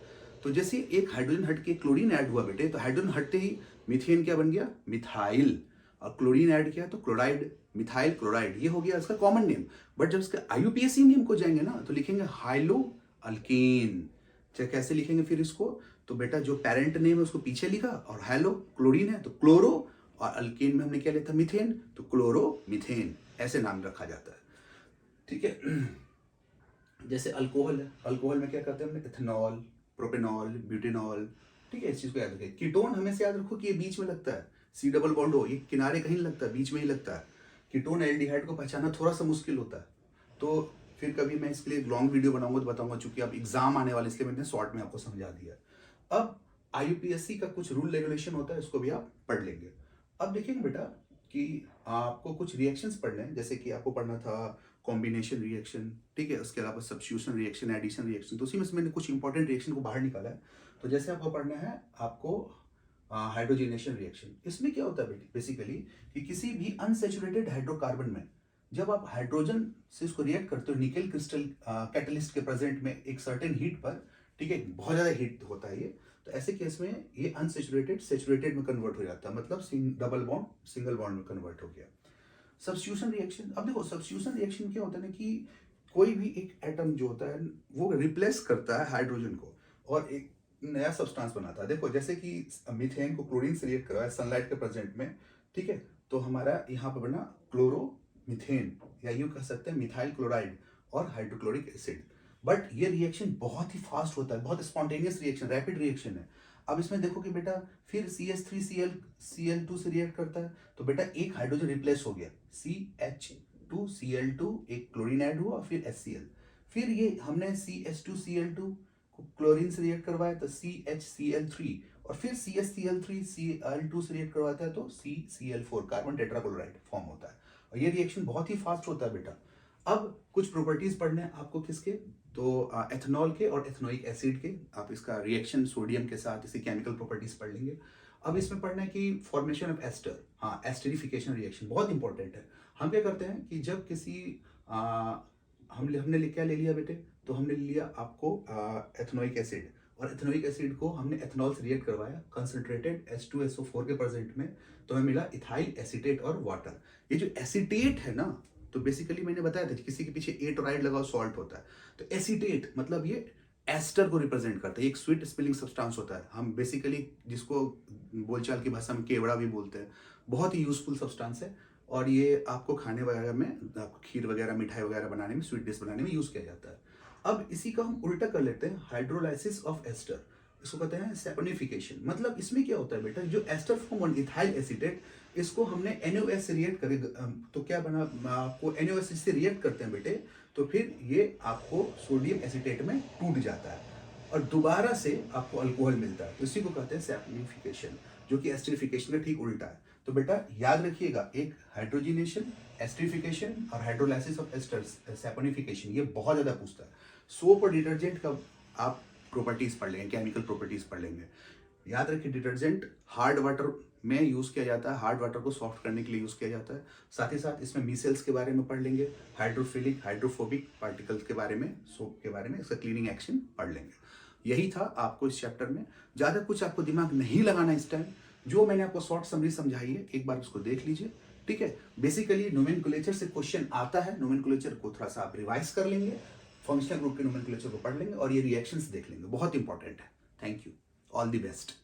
तो जैसे एक हाइड्रोजन हट के क्लोरीन ऐड हुआ बेटे, तो हाइड्रोजन हटते ही मीथेन क्या बन गया, मिथाइल, और क्लोरीन ऐड किया तो क्लोराइड, मिथाइल क्लोराइड, ये हो गया इसका कॉमन नेम। बट जब इसका IUPAC नेम को जाएंगे ना तो लिखेंगे हाइलो अल्केन। चाहे कैसे लिखेंगे फिर इसको, तो बेटा जो पेरेंट नेम है उसको पीछे लिखा, और हाइलो क्लोरीन है तो क्लोरो, और अल्केन में हमने क्या लिया था, मीथेन, तो क्लोरो मीथेन, ऐसे नाम रखा जाता है, ठीक है। जैसे अल्कोहल है, अल्कोहल में क्या करते हैं हमने, इथेनॉल, प्रोपेनॉल, ब्यूटेनॉल, ठीक है। इस चीज को याद रखें। कीटोन हमेशा याद रखो कि ये बीच में लगता है, C डबल बॉन्ड हो, ये किनारे कहीं नहीं लगता, बीच में ही लगता है। कीटोन एल्डिहाइड को पहचानना थोड़ा सा मुश्किल होता है, तो फिर कभी मैं इसके लिए एक लॉन्ग वीडियो बनाऊंगा तो बताऊंगा, चूंकि अब एग्जाम आने वाले, इसलिए मैंने शॉर्ट में आपको समझा दिया। अब IUPAC का कुछ रूल रेगुलेशन होता है, उसको भी आप पढ़ लेंगे। अब देखेंगे बेटा कि आपको कुछ रिएक्शंस पढ़ने हैं, जैसे कि आपको पढ़ना था कॉम्बिनेशन रिएक्शन, ठीक है, उसके अलावा सब्स्टिट्यूशन रिएक्शन, एडिशन रिएक्शन, तो उसी में से मैंने कुछ इंपॉर्टेंट रिएक्शन को बाहर निकाला है। तो जैसे आपको पढ़ना है आपको हाइड्रोजनेशन रिएक्शन। इसमें क्या होता है बेसिकली कि किसी भी अनसेचुरेटेड हाइड्रोकार्बन में जब आप हाइड्रोजन से इसको रिएक्ट करते हो निकेल क्रिस्टल कैटलिस्ट के प्रेजेंट में एक सर्टेन हीट पर, ठीक है, बहुत ज़्यादा हीट होता है ये, तो ऐसे केस में ये अनसेचुरेटेड सेचुरेटेड में कन्वर्ट हो जाता है, मतलब डबल बॉन्ड सिंगल बॉन्ड में कन्वर्ट हो गया। सब्स्टिट्यूशन रिएक्शन, अब देखो सब्स्टिट्यूशन रिएक्शन क्या होता है ना कि कोई भी एक एटम जो होता है वो रिप्लेस करता है हाइड्रोजन को और एक नया सब्सटेंस बनाता है। देखो जैसे कि मीथेन को क्लोरीन से रिएक्ट करवाया सनलाइट के प्रेजेंट में, ठीक है, तो हमारा यहाँ पर बना क्लोरो मीथेन, या यूं कह सकते हैं मिथाइल क्लोराइड और हाइड्रोक्लोरिक एसिड। बट ये रिएक्शन बहुत ही फास्ट होता है, बहुत स्पॉन्टेनियस रिएक्शन, रैपिड रिएक्शन है। अब इसमें देखो कि बेटा फिर CH3Cl2 से रिएक्ट करता है, तो बेटा एक हाइड्रोजन रिप्लेस हो गया, CH2Cl2, एक क्लोरीन ऐड हुआ, फिर HCl, फिर ये हमने CH2Cl2 को क्लोरीन से रिएक्ट करवाया तो CHCl3, और फिर CHCl3Cl2 से रिएक्ट करवाता है तो CCl4, कार्बन टेट्राक्लोराइड फॉर्म होता है। और ये रिएक्शन बहुत ही फास्ट होता है बेटा। अब कुछ प्रॉपर्टीज पढ़ने हैं आपको किसके, तो एथेनॉल के और एथेनोइक एसिड के। आप इसका रिएक्शन सोडियम के साथ इसकी केमिकल प्रॉपर्टीज पढ़ लेंगे। अब इसमें पढ़ना है कि फॉर्मेशन ऑफ एस्टर, हाँ एस्टरिफिकेशन रिएक्शन बहुत इंपॉर्टेंट है। हम क्या करते हैं कि जब किसी हमने क्या ले लिया बेटे, तो हमने लिया आपको एथेनोइक एसिड, और एथेनोइक एसिड को हमने एथेनॉल से रिएक्ट करवाया कंसंट्रेटेड H2SO4 के प्रेजेंट में, तो हमें मिला इथाइल एसीटेट और वाटर। ये जो एसीटेट है ना, तो बेसिकली मैंने बताया था किसी के पीछे एट और आइड लगाओ सॉल्ट होता है, तो एसीटेट मतलब ये एस्टर को रिप्रेजेंट करता है, एक स्वीट स्मेलिंग सब्सटेंस होता है। हम बेसिकली जिसको बोलचाल की भाषा में केवड़ा भी बोलते हैं, बहुत ही यूजफुल सब्सटेंस है, और ये आपको खाने वगैरह में, आपको खीर वगैरह मिठाई वगैरह बनाने में, स्वीट डिश बनाने में यूज किया जाता है। अब इसी का हम उल्टा कर लेते हैं, हाइड्रोलाइसिस ऑफ एस्टर, इसको कहते हैं सैपोनिफिकेशन। मतलब इसमें क्या होता है बेटा, जो एस्टर फॉर्म इथाइल एसीटेट, इसको हमने NaOH से रिएक्ट करे, तो क्या बना, आपको NaOH से रिएक्ट करते हैं बेटे, तो फिर ये आपको सोडियम एसीटेट में टूट जाता है और दोबारा से आपको अल्कोहल मिलता है, तो इसी को कहते हैं सैपोनिफिकेशन, जो कि एस्टरिफिकेशन का ठीक उल्टा है। तो बेटा याद रखिएगा, एक हाइड्रोजिनेशन, एस्टरिफिकेशन और हाइड्रोलाइसिस ऑफ एस्टर्स, सैपोनिफिकेशन, ये बहुत ज्यादा पूछता है। सोप और डिटर्जेंट का आप प्रॉपर्टीज पढ़ लेंगे, केमिकल प्रॉपर्टीज पढ़ लेंगे। याद रखिए डिटर्जेंट हार्ड वाटर में यूज किया जाता है, हार्ड वाटर को सॉफ्ट करने के लिए यूज किया जाता है। साथ ही साथ इसमें मिसेल्स के बारे में पढ़ लेंगे, हाइड्रोफिलिक हाइड्रोफोबिक पार्टिकल्स के बारे में, सोप के बारे में, इसका क्लीनिंग एक्शन पढ़ लेंगे। यही था आपको इस चैप्टर में, ज्यादा कुछ आपको दिमाग नहीं लगाना इस टाइम। जो मैंने आपको शॉर्ट समरी समझाई है एक बार उसको देख लीजिए, ठीक है। बेसिकली नोमेनक्लेचर से क्वेश्चन आता है, नोमेनक्लेचर को थोड़ा सा आप रिवाइज कर लेंगे, फंक्शनल ग्रुप के नोमेनक्लेचर को पढ़ लेंगे और ये रिएक्शंस देख लेंगे, बहुत इंपॉर्टेंट है। Thank you, all the best.